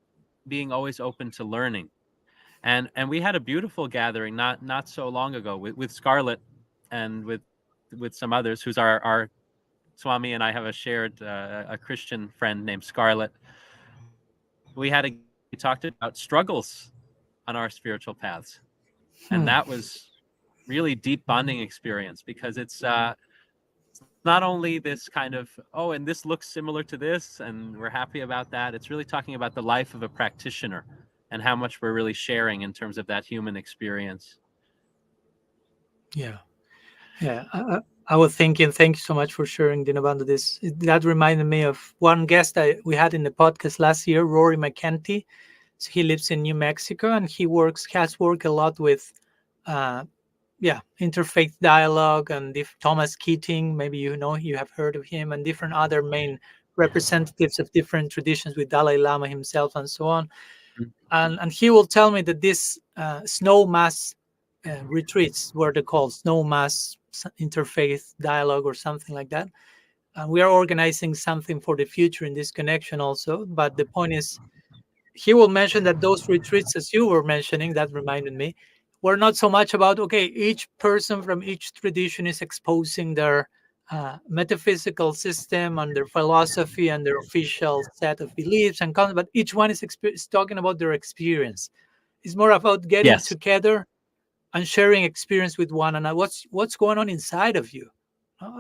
being always open to learning. And we had a beautiful gathering not so long ago with Scarlett and with some others who's our Swami and I have a shared a Christian friend named Scarlett. We had a gathering where we talked about struggles on our spiritual paths, and hmm. that was really deep bonding experience because it's not only this kind of, oh, and this looks similar to this and we're happy about that. It's really talking about the life of a practitioner and how much we're really sharing in terms of that human experience. Yeah. Yeah. I was thinking, thank you so much for sharing, Dinabando. That reminded me of one guest we had in the podcast last year, Rory McKenty. So he lives in New Mexico and has worked a lot with uh, yeah, interfaith dialogue and Thomas Keating, maybe you have heard of him, and different other main representatives of different traditions with Dalai Lama himself and so on. And he will tell me that this snow mass retreats, were they called snow mass interfaith dialogue or something like that. And we are organizing something for the future in this connection also. But the point is, he will mention that those retreats, as you were mentioning, that reminded me, were not so much about, okay, each person from each tradition is exposing their metaphysical system and their philosophy and their official set of beliefs and concepts, but each one is talking about their experience. It's more about getting Yes. together and sharing experience with one another. What's going on inside of you?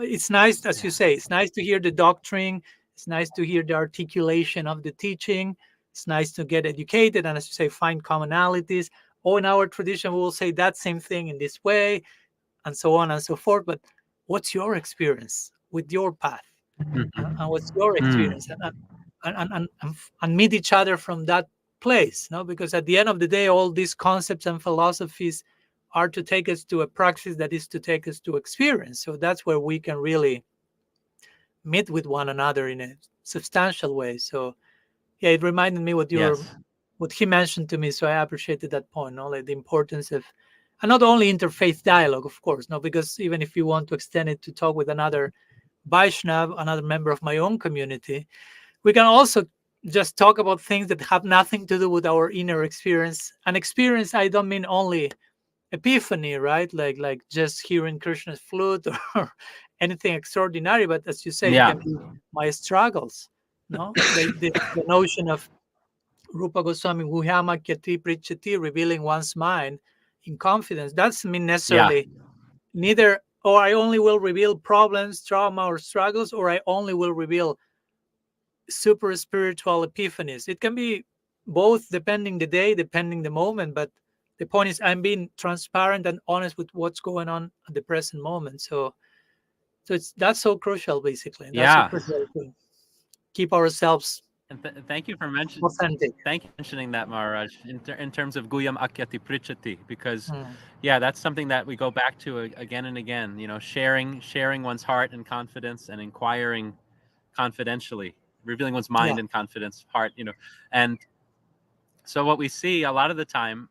It's nice, as you Yeah. say, it's nice to hear the doctrine. It's nice to hear the articulation of the teaching. It's nice to get educated and, as you say, find commonalities. Oh, in our tradition, we will say that same thing in this way, and so on and so forth. But what's your experience with your path? And what's your Mm. experience? And meet each other from that place, no? Because at the end of the day, all these concepts and philosophies are to take us to a praxis that is to take us to experience. So that's where we can really meet with one another in a substantial way. So yeah, it reminded me Yes. what he mentioned to me. So I appreciated that point, no, like the importance of, and not only interfaith dialogue, of course, no, because even if you want to extend it to talk with another Vaishnav, another member of my own community, we can also just talk about things that have nothing to do with our inner experience. And experience, I don't mean only epiphany, right? Like just hearing Krishna's flute or anything extraordinary, but as you say, it Yeah. can be my struggles. No, the notion of Rupa Goswami Guhyama Kyati Prichati, revealing one's mind in confidence. Doesn't mean Yeah. necessarily neither, or I only will reveal problems, trauma, or struggles, or I only will reveal super spiritual epiphanies. It can be both, depending the day, depending the moment. But the point is, I'm being transparent and honest with what's going on at the present moment. So it's that's so crucial, basically. That's so Yeah. crucial to keep ourselves And thank you for mentioning. authentic. Thank you for mentioning that, Maharaj, in terms of Guyam Akyati Prichati, because Mm, yeah, that's something that we go back to again and again. Sharing one's heart and confidence, and inquiring confidentially, revealing one's yeah, mind and confidence, heart. And so what we see a lot of the time,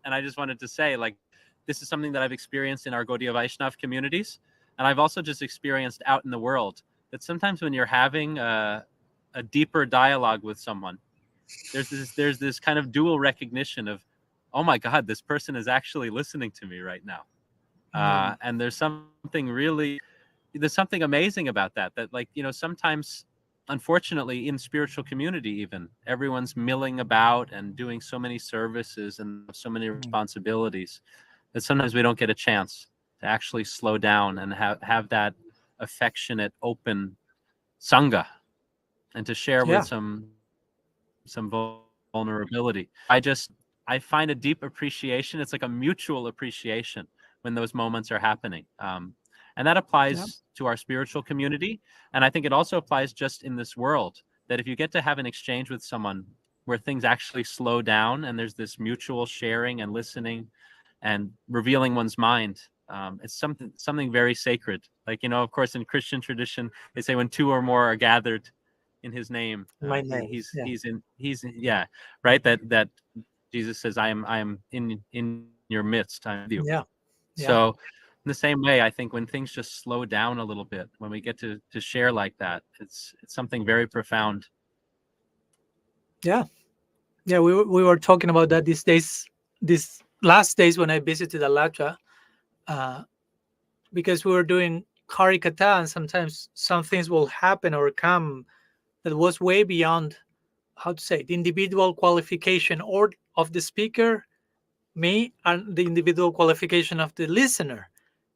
and I just wanted to say, like, this is something that I've experienced in our Gaudiya Vaishnav communities, and I've also just experienced out in the world, that sometimes when you're having a deeper dialogue with someone, there's this kind of dual recognition of, oh my God, this person is actually listening to me right now, mm, and there's something amazing about that. That, like, sometimes, unfortunately, in spiritual community, even everyone's milling about and doing so many services and so many mm. responsibilities that sometimes we don't get a chance to actually slow down and have that affectionate, open sangha, and to share with Yeah, some vulnerability. I find a deep appreciation. It's like a mutual appreciation when those moments are happening. And that yeah, applies to our spiritual community. And I think it also applies just in this world, that if you get to have an exchange with someone where things actually slow down and there's this mutual sharing and listening and revealing one's mind, it's something very sacred. Like, of course, in Christian tradition, they say when two or more are gathered in his name, my name. Yeah, yeah, right. That Jesus says, I am in your midst. I'm with you. yeah, yeah, So in the same way, I think when things just slow down a little bit, when we get to share like that, it's something very profound. yeah, yeah. We were talking about that these days, these last days when I visited Alatra, uh, because we were doing Harikata, and sometimes some things will happen or come that was way beyond, how to say, the individual qualification or of the speaker, me, and the individual qualification of the listener.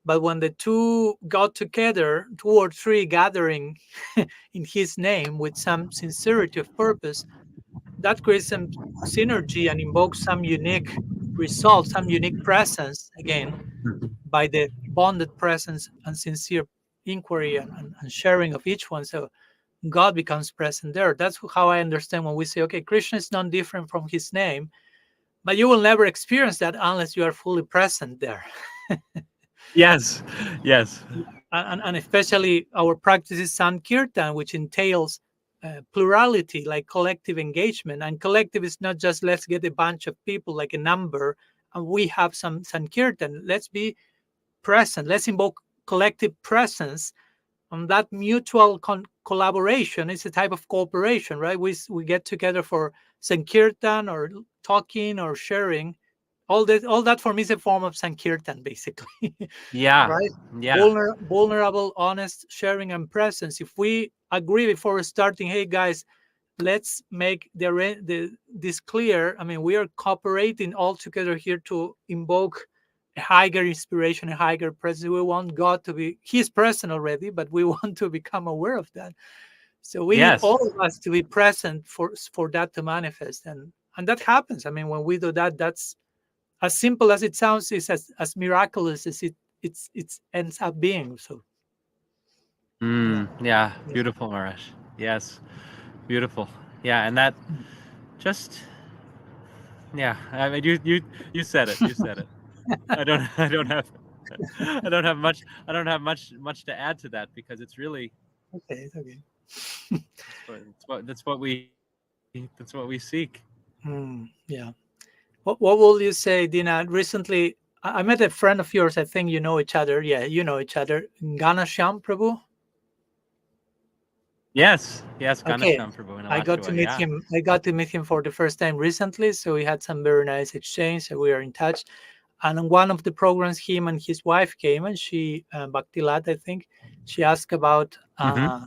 But when the two got together, two or three gathering in his name with some sincerity of purpose, that creates some synergy and invokes some unique result, some unique presence, again, by the bonded presence and sincere inquiry and sharing of each one. So God becomes present there. That's how I understand when we say, okay, Krishna is not different from his name, but you will never experience that unless you are fully present there. Yes, yes, And especially our practice is Sankirtan, which entails plurality, like collective engagement. And collective is not just let's get a bunch of people, like a number, and we have some Sankirtan. Let's be present. Let's invoke collective presence. And that mutual collaboration is a type of cooperation, right? We get together for Sankirtan or talking or sharing. All that for me is a form of Sankirtan, basically. yeah, Right? yeah, Vulnerable, honest sharing and presence. If we agree before starting, hey guys, let's make this clear. I mean, we are cooperating all together here to invoke a higher inspiration, a higher presence. We want God to be, He's present already, but we want to become aware of that. So we need yes. all of us to be present for that to manifest, and that happens. I mean, when we do that, that's as simple as it sounds, is as miraculous as it ends up being. So yeah, Yeah, yeah. beautiful, Maharaj. Yes, beautiful. Yeah, and that just, yeah. I mean, you said it. You said it. I don't I don't have I don't have much to add to that, because it's really Okay, it's okay. That's what we seek. Yeah. What will you say, Dina? Recently, I met a friend of yours. I think you know each other. Yeah, you know each other. Ganasham Prabhu. Yes, Okay. Ganesham Prabhu in I got to Alachua. meet Yeah. him. I got to meet him for the first time recently. So we had some very nice exchange. So we are in touch. And on one of the programs, him and his wife came, and she, Bhakti Lat, I think, she asked about Hmm.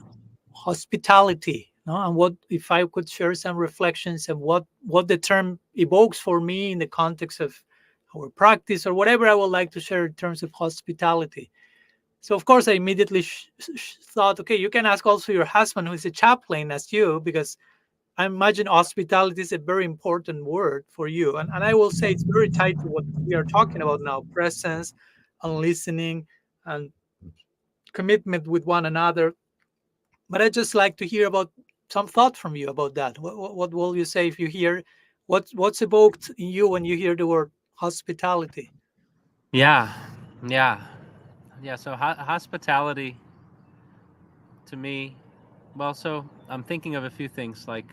hospitality. No? And what if I could share some reflections of what the term evokes for me in the context of our practice or whatever I would like to share in terms of hospitality. So of course I immediately thought, okay, you can ask also your husband who is a chaplain as you, because I imagine hospitality is a very important word for you. And I will say it's very tied to what we are talking about now: presence and listening and commitment with one another. But I just like to hear about some thought from you about that. What will you say if you hear what's evoked in you when you hear the word hospitality? Yeah, yeah, yeah. So hospitality to me, well, so I'm thinking of a few things. Like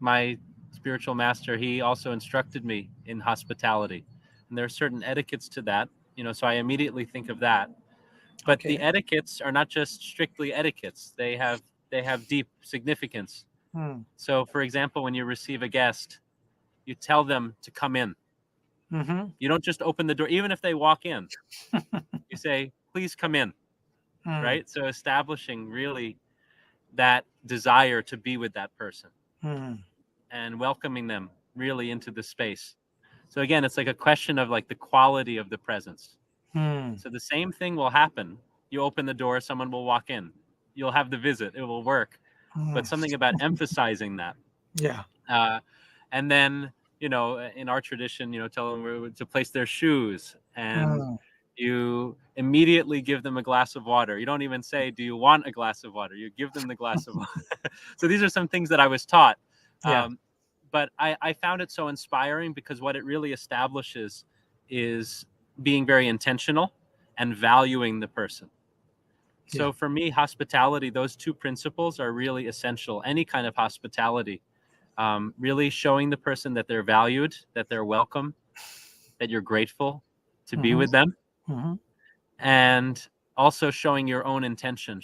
my spiritual master, he also instructed me in hospitality, and there are certain etiquettes to that. So I immediately think of that. But the Okay. etiquettes are not just strictly etiquettes; they have deep significance. Hmm. So, for example, when you receive a guest, you tell them to come in. Mm-hmm. You don't just open the door, even if they walk in. You say, "Please come in." Hmm. Right. So establishing really that desire to be with that person Hmm. and welcoming them really into the space. So again, it's like a question of like the quality of the presence. Hmm. So the same thing will happen. You open the door, someone will walk in. You'll have the visit. It will work. Hmm. But something about emphasizing that. Yeah. Uh, and then, in our tradition, tell them to place their shoes, and Hmm. you immediately give them a glass of water. You don't even say, "Do you want a glass of water?" You give them the glass of water. So these are some things that I was taught. Yeah. Um, but I found it so inspiring because what it really establishes is being very intentional and valuing the person. Yeah. So for me, hospitality, those two principles are really essential. Any kind of hospitality, really showing the person that they're valued, that they're welcome, that you're grateful to be Mm-hmm. with them, Mm-hmm. and also showing your own intention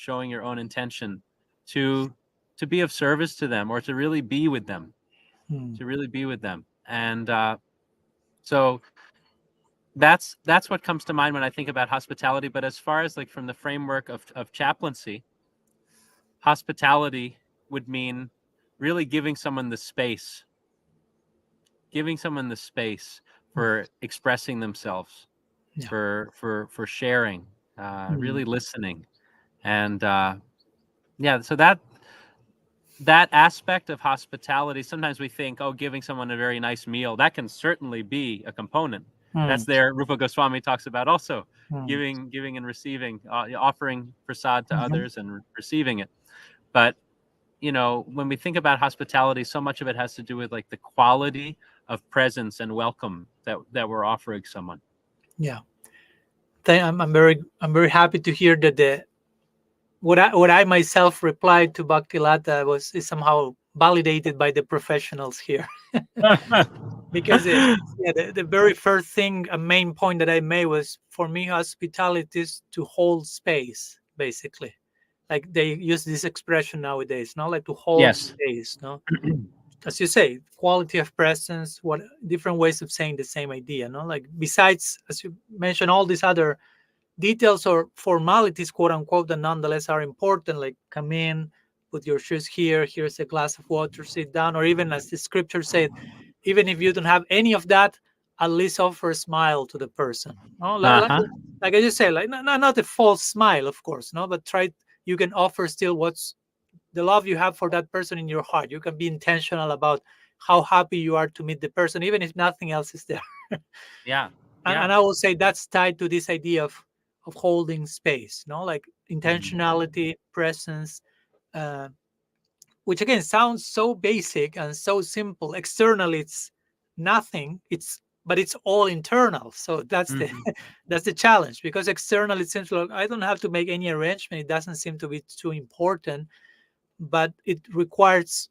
to be of service to them or to really be with them, Hmm. and so that's what comes to mind when I think about hospitality. But as far as like from the framework of chaplaincy, hospitality would mean really giving someone the space for expressing themselves, Yeah. for sharing, Hmm. really listening, and yeah. So that aspect of hospitality, sometimes we think, oh, giving someone a very nice meal, that can certainly be a component. Hmm. That's there. Rupa Goswami talks about also Hmm. giving and receiving, offering prasad to Mm-hmm. others and receiving it. But when we think about hospitality, so much of it has to do with like the quality of presence and welcome that we're offering someone. Yeah. I'm very happy to hear that the what I myself replied to Bhakti Lata is somehow validated by the professionals here. Because yeah, the very first thing, a main point that I made was, for me, hospitality is to hold space, basically. Like they use this expression nowadays, not like to hold Yes. space, no? As you say, quality of presence, what different ways of saying the same idea, no? Like besides, as you mentioned, all these other details or formalities, quote unquote, that nonetheless are important, like come in, put your shoes here, here's a glass of water, sit down, or even as the scripture said, even if you don't have any of that, at least offer a smile to the person. No, Uh-huh. like I just said, like not a false smile, of course, no, but try. You can offer still what's the love you have for that person in your heart. You can be intentional about how happy you are to meet the person, even if nothing else is there. Yeah. And Yeah. I will say that's tied to this idea of holding space, no, like intentionality, presence, uh, which again sounds so basic and so simple. Externally, it's nothing. It's but it's all internal. So that's the Mhm. that's the challenge, because external it seems like I don't have to make any arrangement. It doesn't seem to be too important, but it requires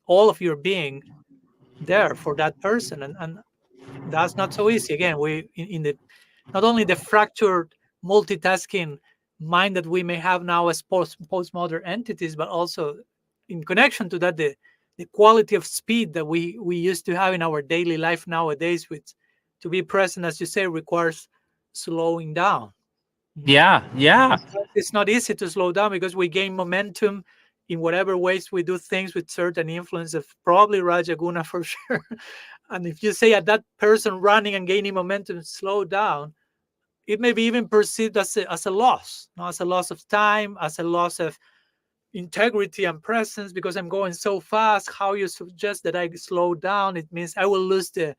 all of your being there for that person, and that's not so easy. Again, we in the not only the fractured multitasking mind that we may have now as postmodern entities, but also in connection to that, the quality of speed that we used to have in our daily life nowadays, which to be present, as you say, requires slowing down. Yeah, yeah. Sometimes it's not easy to slow down because we gain momentum in whatever ways we do things with certain influence of probably Rajaguna for sure. And if you say at that person running and gaining momentum, slow down, it may be even perceived as a loss, no? As a loss of time, as a loss of integrity and presence, because I'm going so fast. How you suggest that I slow down? It means I will lose the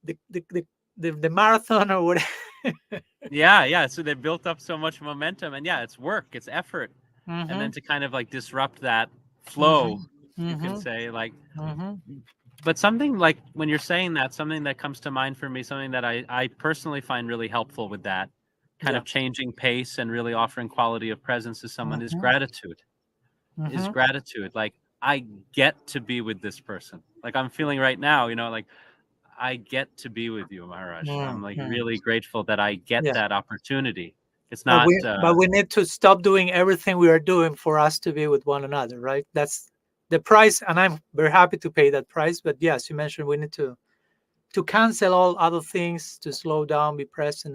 the, the, the marathon or whatever. Yeah, yeah. So they built up so much momentum, and yeah, it's work, it's effort, and Mm-hmm, then to kind of like disrupt that flow, mm-hmm, you can mm-hmm, say like. mm-hmm. But something like when you're saying that, something that comes to mind for me, something that I personally find really helpful with that kind Yeah. of changing pace and really offering quality of presence to someone is Mm-hmm, gratitude. Is mm-hmm. gratitude. Like I get to be with this person. Like I'm feeling right now, like I get to be with you, Maharaj. I'm like Mm-hmm. really grateful that I get Yeah. that opportunity. It's But not we need to stop doing everything we are doing for us to be with one another, right? That's the price, and I'm very happy to pay that price. But yes, you mentioned we need to cancel all other things, to slow down, be present,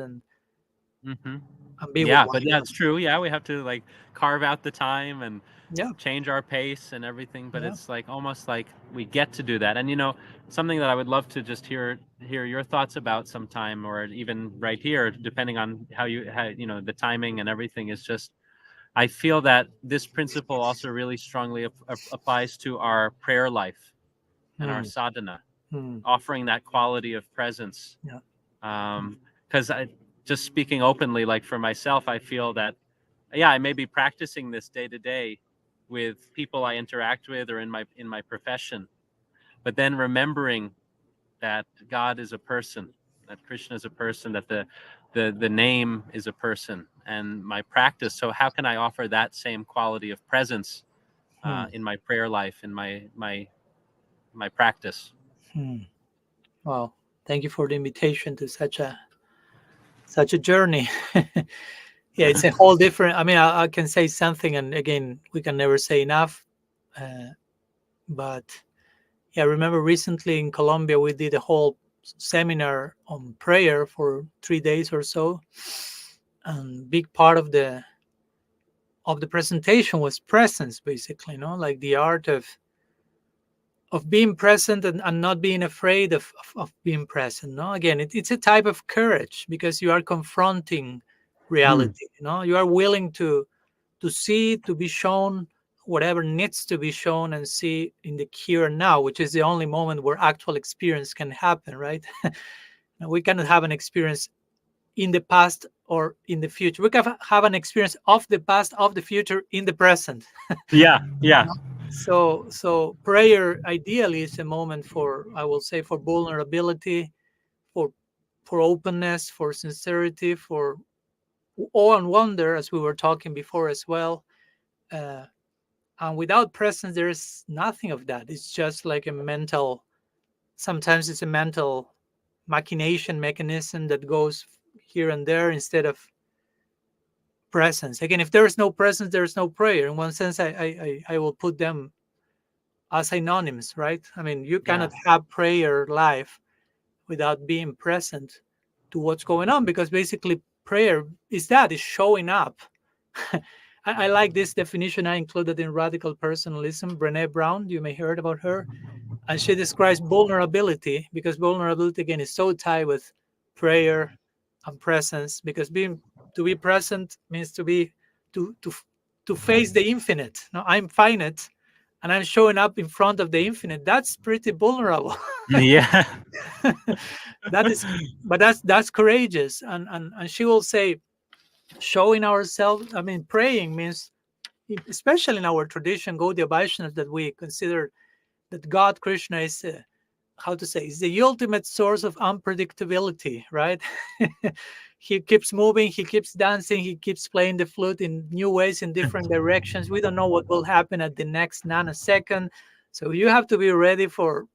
mhm. and be with Yeah, one but yeah, another. it's true. Yeah, we have to like carve out the time and Yeah, change our pace and everything, but yeah. it's like almost like we get to do that. And something that I would love to just hear your thoughts about sometime, or even right here, depending on how the timing and everything, is just I feel that this principle also really strongly applies to our prayer life and our Hmm. sadhana, Hmm. offering that quality of presence. Yeah. Because I just speaking openly, like for myself, I feel that yeah, I may be practicing this day to day with people I interact with or in my profession, but then remembering that God is a person, that Krishna is a person, that the name is a person, and my practice. So how can I offer that same quality of presence Hmm. in my prayer life, in my practice? Hmm. Well, thank you for the invitation to such a journey. Yeah, it's a whole different. I mean, I can say something, and again, we can never say enough. But yeah, I remember recently in Colombia, we did a whole seminar on prayer for 3 days or so, and big part of the presentation was presence, basically, like the art of being present, and not being afraid of being present. No, again, it's a type of courage, because you are confronting Mm. reality. You are willing to see, to be shown whatever needs to be shown, and see in the here and now, which is the only moment where actual experience can happen, right? Now, we cannot have an experience in the past or in the future. We can have an experience of the past, of the future, in the present. Yeah, yeah. No? So prayer ideally is a moment for, I will say, for vulnerability, for openness, for sincerity, for awe and wonder, as we were talking before as well. Uh, and without presence, there is nothing of that. It's just like a mental. Sometimes it's a mental machination mechanism that goes here and there instead of presence. Again, if there is no presence, there is no prayer. In one sense, I will put them as synonyms, right? I mean, you Yeah. cannot have prayer life without being present to what's going on, because basically prayer is showing up. I like this definition I included in Radical Personalism. Brene Brown, you may heard about her, and she describes vulnerability, because vulnerability again is so tied with prayer and presence, because being to be present means to to to face the infinite. Now I'm finite, and I'm showing up in front of the infinite. That's pretty vulnerable. Yeah. That is, but that's courageous. And she will say, showing ourselves. I mean, praying means, especially in our tradition, Gaudiya Vaishnavas, that we consider that God, Krishna, is how to say, is the ultimate source of unpredictability, right? He keeps moving, he keeps dancing, he keeps playing the flute in new ways, in different directions. We don't know what will happen at the next nanosecond, so you have to be ready for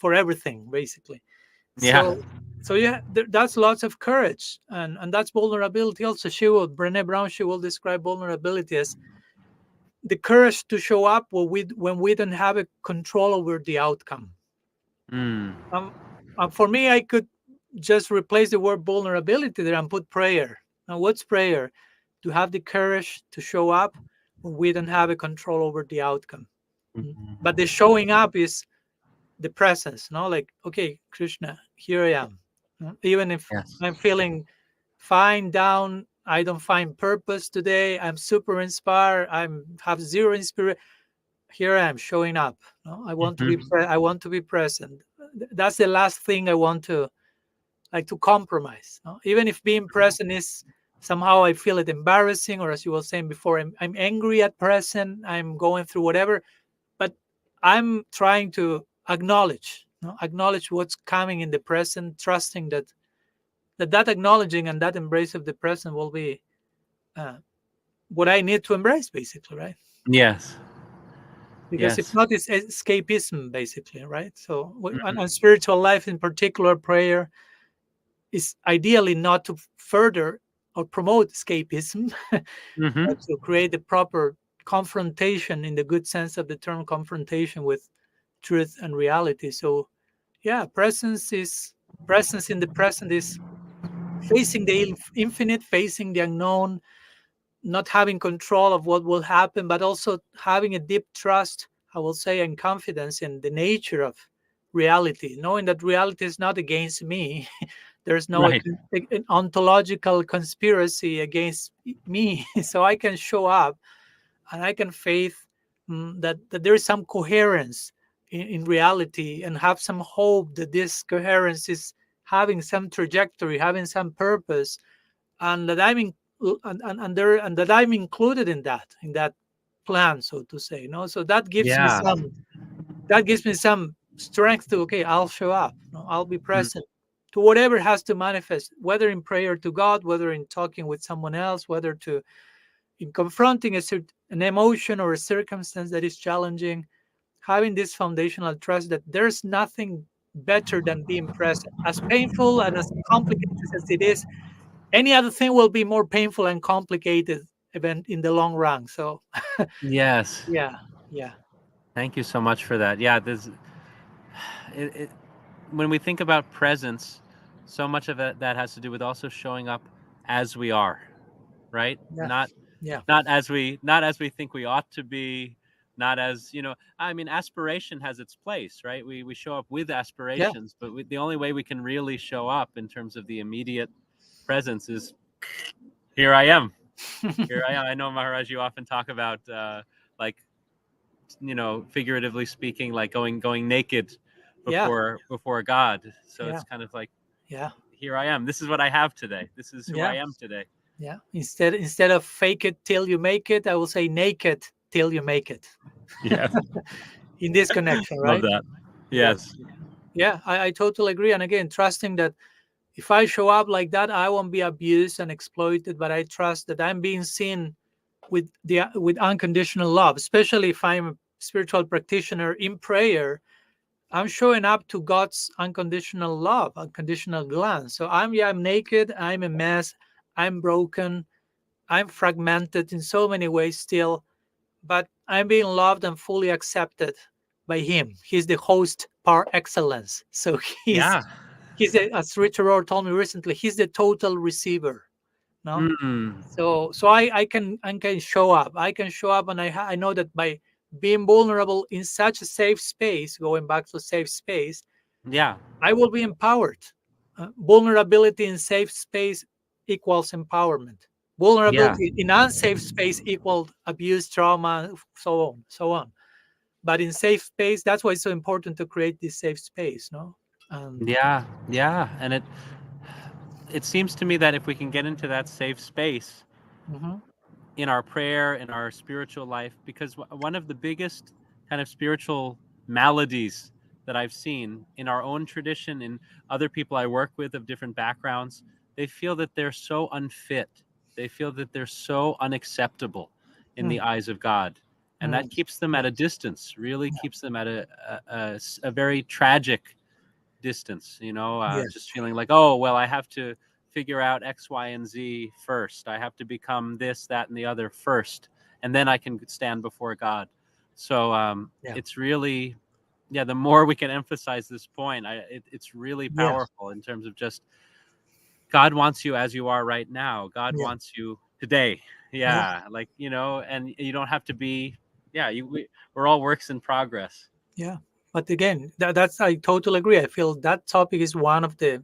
everything, basically. Yeah. So yeah, that's lots of courage, and that's vulnerability also. Brené Brown, she will describe vulnerability as the courage to show up when we don't have a control over the outcome. Mm. um, for me, I could just replace the word vulnerability there and put prayer. Now, what's prayer? To have the courage to show up when we don't have a control over the outcome. But the Mhm. showing up is the presence, no? Like, okay, Krishna, here I am. Even if Yes. I'm feeling fine, down, I don't find purpose today, I'm super inspired, I'm have zero inspiration. Here I am showing up. No? I want to be Mhm. I want to be present. That's the last thing I want to like to compromise. No? Even if being present is somehow I feel it embarrassing, or as you were saying before, I'm angry at present, I'm going through whatever, but I'm trying to acknowledge, no? Acknowledge what's coming in the present, trusting that acknowledging and that embrace of the present will be uh, what I need to embrace, basically, right? Yes. Because if Yes. not, it's escapism, basically, right? So, Mhm. and spiritual life in particular, prayer is ideally not to further or promote escapism, Mhm. but to create the proper confrontation, in the good sense of the term, confrontation with truth and reality. So, yeah, presence in the present is facing the infinite, facing the unknown, not having control of what will happen, but also having a deep trust, I will say, and confidence in the nature of reality, knowing that reality is not against me. There's no Right. an ontological conspiracy against me. So I can show up and I can faith that there is some coherence in reality, and have some hope that this coherence is having some trajectory, having some purpose, and that and that I'm included in that plan, so to say. No, so Yeah. that gives me some strength to, okay, I'll show up. No, I'll be Mm. present to whatever has to manifest, whether in prayer to God, whether in talking with someone else, whether to in confronting an emotion or a circumstance that is challenging. Having this foundational trust that there's nothing better than being present, as painful and as complicated as it is. Any other thing will be more painful and complicated event in the long run. So Yes. yeah, yeah, Thank you so much for that. Yeah, this it, when we think about presence, so much of it that has to do with also showing up as we are, right? yeah, yeah, Not as we think we ought to be, not as, I mean, aspiration has its place, right? We show up with yeah. aspirations, but the only way we can really show up in terms of the immediate presence is here I am. Here I am. I know, Maharaj, you often talk about like, figuratively speaking, like going naked Yeah, before God. So yeah, it's kind of like, yeah, here I am. This is what I have today. This is who I yeah, am today. yeah. Instead of fake it till you make it, I will say naked till you make it. Yes. In this connection, Love right? that. Yeah, Yes. yeah. I totally agree. And again, trusting that if I show up like that, I won't be abused and exploited, but I trust that I'm being seen with unconditional love, especially if I'm a spiritual practitioner in prayer. I'm showing up to God's unconditional love, unconditional glance. So I'm naked, I'm a mess, I'm broken, I'm fragmented in so many ways still, but I'm being loved and fully accepted by Him. He's the host par excellence. So he's Yeah. as Richard Rohr told me recently, he's the total receiver. No, Mm. so I can show up. I can show up, and I know that by being vulnerable in such a safe space, going back to safe space, Yeah. I will be empowered. Vulnerability in safe space equals empowerment. Yeah. Vulnerability in unsafe space equals abuse, trauma, so on, so on. But in safe space, that's why it's so important to create this safe space. No, and Yeah. Yeah. And it seems to me that if we can get into that safe space mhm, in our prayer, in our spiritual life, because one of the biggest kind of spiritual maladies that I've seen in our own tradition, in other people I work with of different backgrounds, they feel that they're so unfit. They feel that they're so unacceptable in the Mm, eyes of God. And that mm, keeps them at yes, a distance, really yeah, keeps them at a very tragic distance, just yes, feeling like, oh, well, I have to figure out X, Y, and Z first. I have to become this, that, and the other first, and then I can stand before God. So yeah, it's really, yeah, the more we can emphasize this point, it's really yeah, powerful in terms of just God wants you as you are right now. God yeah, wants you today. yeah, Yeah, like, and you don't have to be, yeah, we're all works in progress. yeah. But again, that's I totally agree. I feel that topic is one of the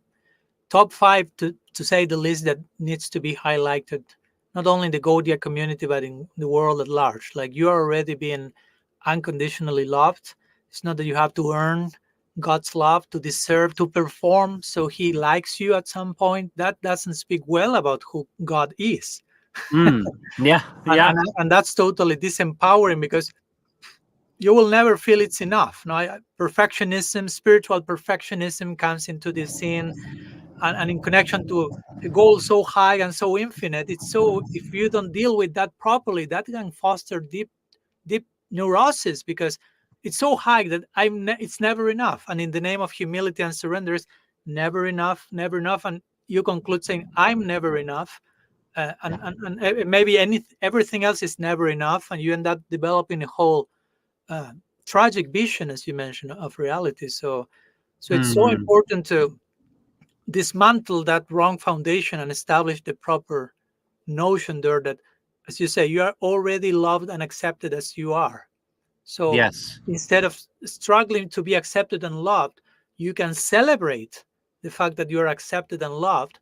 top five, to say the least, that needs to be highlighted, not only in the Gaudiya community but in the world at large. Like, you are already being unconditionally loved. It's not that you have to earn God's love, to deserve, to perform so He likes you at some point. That doesn't speak well about who God is. Mm, yeah, and, yeah. and and that's totally disempowering, because you will never feel it's enough. No, perfectionism, spiritual perfectionism, comes into this scene, and in connection to a goal so high and so infinite. It's so, if you don't deal with that properly, that can foster deep neurosis, because it's so high that it's never enough. And in the name of humility and surrender, it's never enough, never enough. And you conclude saying, I'm never enough. Maybe everything else is never enough, and you end up developing a whole uh, tragic vision, as you mentioned, of reality. So it's so Mm, important to dismantle that wrong foundation and establish the proper notion there, that, as you say, you are already loved and accepted as you are. So yes. instead of struggling to be accepted and loved, you can celebrate the fact that you are accepted and loved,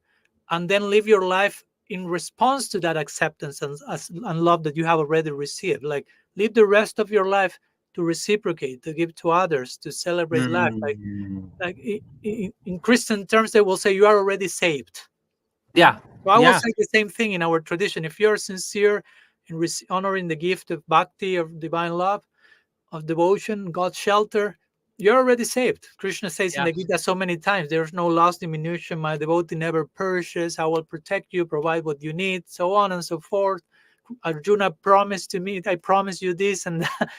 and then live your life in response to that acceptance and love that you have already received. Like, live the rest of your life to reciprocate, to give to others, to celebrate life. Mm, Like in Christian terms, they will say you are already saved. yeah, So I will yeah, say the same thing in our tradition. If you're sincere in honoring the gift of bhakti, of divine love, of devotion, God's shelter, you're already saved. Krishna says in the yes, Gita so many times, there's no loss, diminution. My devotee never perishes. I will protect you, provide what you need, so on and so forth. Arjuna promised to me, I promise you this and that.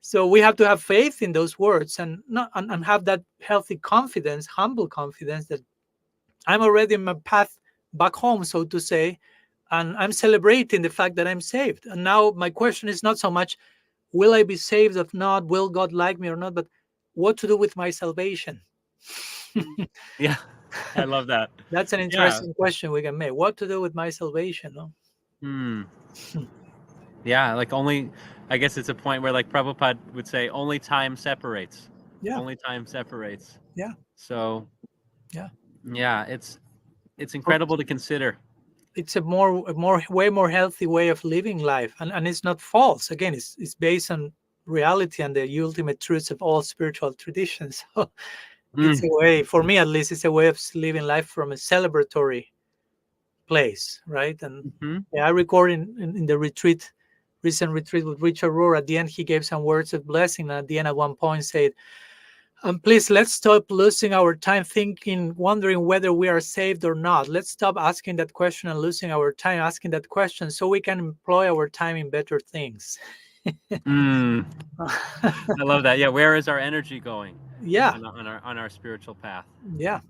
So we have to have faith in those words, and not and have that healthy confidence, humble confidence, that I'm already in my path back home, so to say, and I'm celebrating the fact that I'm saved. And now my question is not so much, will I be saved or not? Will God like me or not? But what to do with my salvation? mm, yeah. I love that. That's an Yeah. interesting question we can make. What to do with my salvation? No? Mm, yeah. Like, only, I guess it's a point where, like, Prabhupada would say, only time separates. Yeah, Only time separates. yeah, So yeah. yeah, it's incredible to consider. It's way more healthy way of living life, and it's not false. Again, it's based on reality and the ultimate truths of all spiritual traditions. So it's Mm, a way, for me at least, it's a way of living life from a celebratory place, right? And hmm. yeah, I record in the recent retreat with Richard Rohr. At the end, he gave some words of blessing, and at the end, at one point, said, please, let's stop losing our time thinking, wondering whether we are saved or not. Let's stop asking that question and losing our time asking that question, so we can employ our time in better things. Mm, I love that. Yeah, where is our energy going Yeah, on our spiritual path? yeah.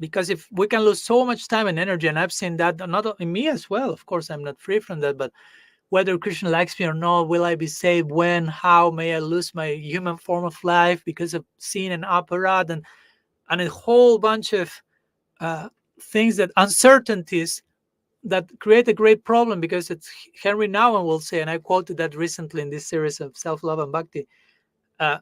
Because if we can lose so much time and energy, and I've seen that not in me as well, of course, I'm not free from that, but whether Krishna likes me or not, will I be saved, when, how, may I lose my human form of life because of sin and aparad, and a whole bunch of uh, things, that uncertainties that create a great problem. Because it's Henry Nouwen will say, and I quoted that recently in this series of self-love and bhakti, uh,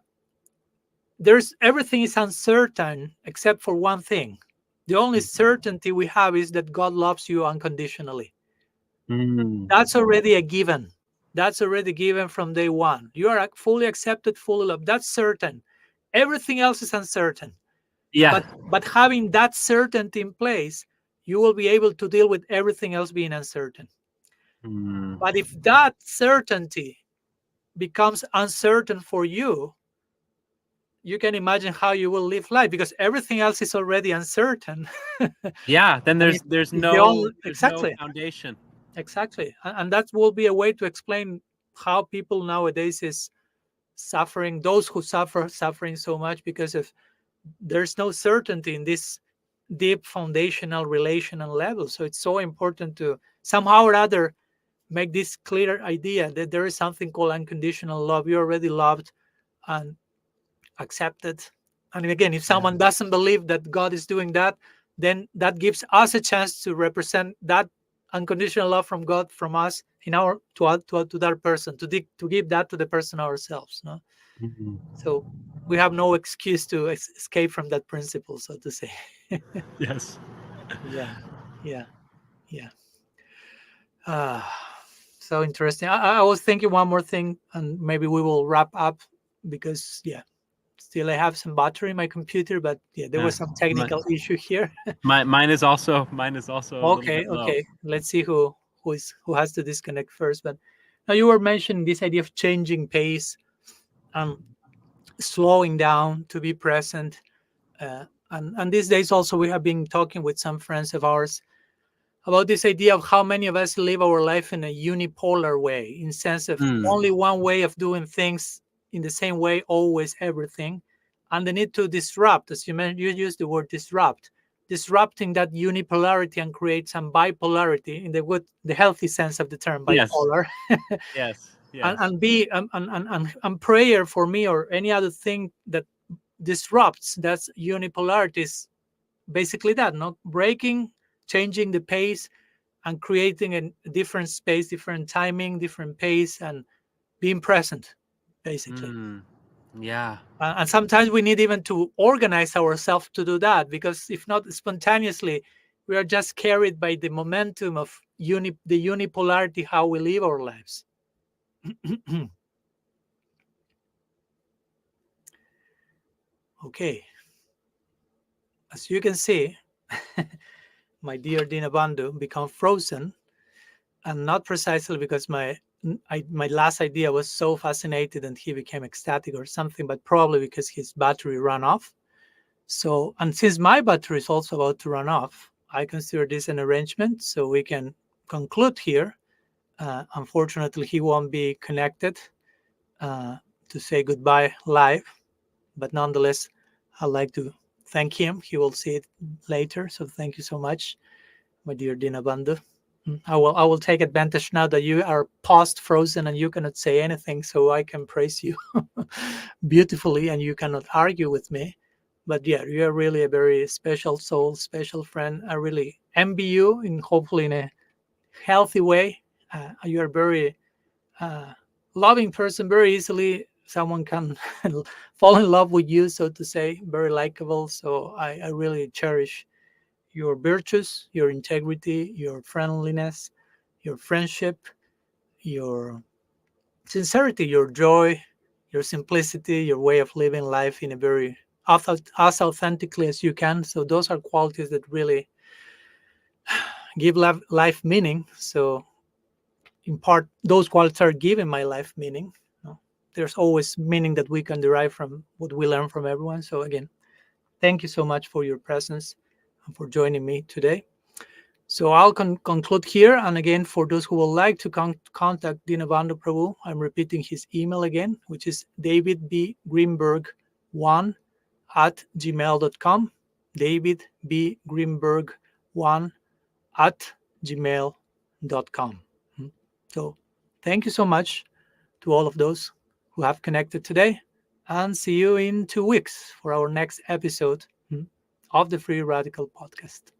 there's everything is uncertain except for one thing. The only certainty we have is that God loves you unconditionally. Mm, That's already a given. That's already given from day one. You are fully accepted, fully loved. That's certain. Everything else is uncertain. yeah. But having that certainty in place, you will be able to deal with everything else being uncertain. Mm, But if that certainty becomes uncertain for you, you can imagine how you will live life, because everything else is already uncertain. Yeah, then And if the only, there's no exactly, foundation. exactly, and that will be a way to explain how people nowadays is suffering. Those who suffering so much because of there's no certainty in this deep foundational relational level. So it's so important to somehow or other make this clear idea that there is something called unconditional love. You're already loved and accepted. And again, if Yeah. someone doesn't believe that God is doing that, then that gives us a chance to represent that unconditional love from God from us in our to that person, to give that to the person ourselves. No, Mhm. so we have no excuse to escape from that principle, so to say. Yes. Yeah, yeah, yeah. Ah, so interesting. I was thinking one more thing, and maybe we will wrap up, because yeah, still I have some battery in my computer, but yeah, there Yeah. was some My, technical issue here. mine is also a little Okay, bit low. okay. Let's see who has to disconnect first. But now you were mentioning this idea of changing pace and slowing down to be present. And these days also we have been talking with some friends of ours about this idea of how many of us live our life in a unipolar way, in sense of Mm. only one way of doing things in the same way, always everything, and the need to disrupt, as you mentioned, you used the word disrupt, disrupting that unipolarity and create some bipolarity in the healthy sense of the term Yes. bipolar. Yes. and, Yes. and be and prayer for me or any other thing that disrupts that unipolarity is basically that, no, breaking, changing the pace and creating a different space, different timing, different pace, and being present, basically. Mm. Yeah. And sometimes we need even to organize ourselves to do that, because if not spontaneously, we are just carried by the momentum of the unipolarity, how we live our lives. Okay, as you can see, my dear Dina-bandhu become frozen, and not precisely because my last idea was so fascinated and he became ecstatic or something, but probably because his battery ran off. So, and since my battery is also about to run off, I consider this an arrangement so we can conclude here. Unfortunately, he won't be connected uh, to say goodbye live, but nonetheless, I'd like to thank him. He will see it later. So, thank you so much, my dear Dina-bandhu. I will take advantage now that you are post frozen and you cannot say anything, so I can praise you beautifully and you cannot argue with me. But yeah, you are really a very special soul, special friend. I really envy you, in hopefully in a healthy way. You are very uh, loving person. Very easily someone can fall in love with you, so to say. Very likable. So I really cherish your virtues, your integrity, your friendliness, your friendship, your sincerity, your joy, your simplicity, your way of living life in a very as authentically as you can. So those are qualities that really give life meaning. So in part, those qualities are giving my life meaning. No? There's always meaning that we can derive from what we learn from everyone. So again, thank you so much for your presence and for joining me today. So I'll conclude here. And again, for those who would like to contact Dinabandhu Prabhu, I'm repeating his email again, which is davidbgreenberg1 at gmail.com. davidbgreenberg1 at gmail.com. So thank you so much to all of those who have connected today, and see you in 2 weeks for our next episode of the Free Radical Podcast.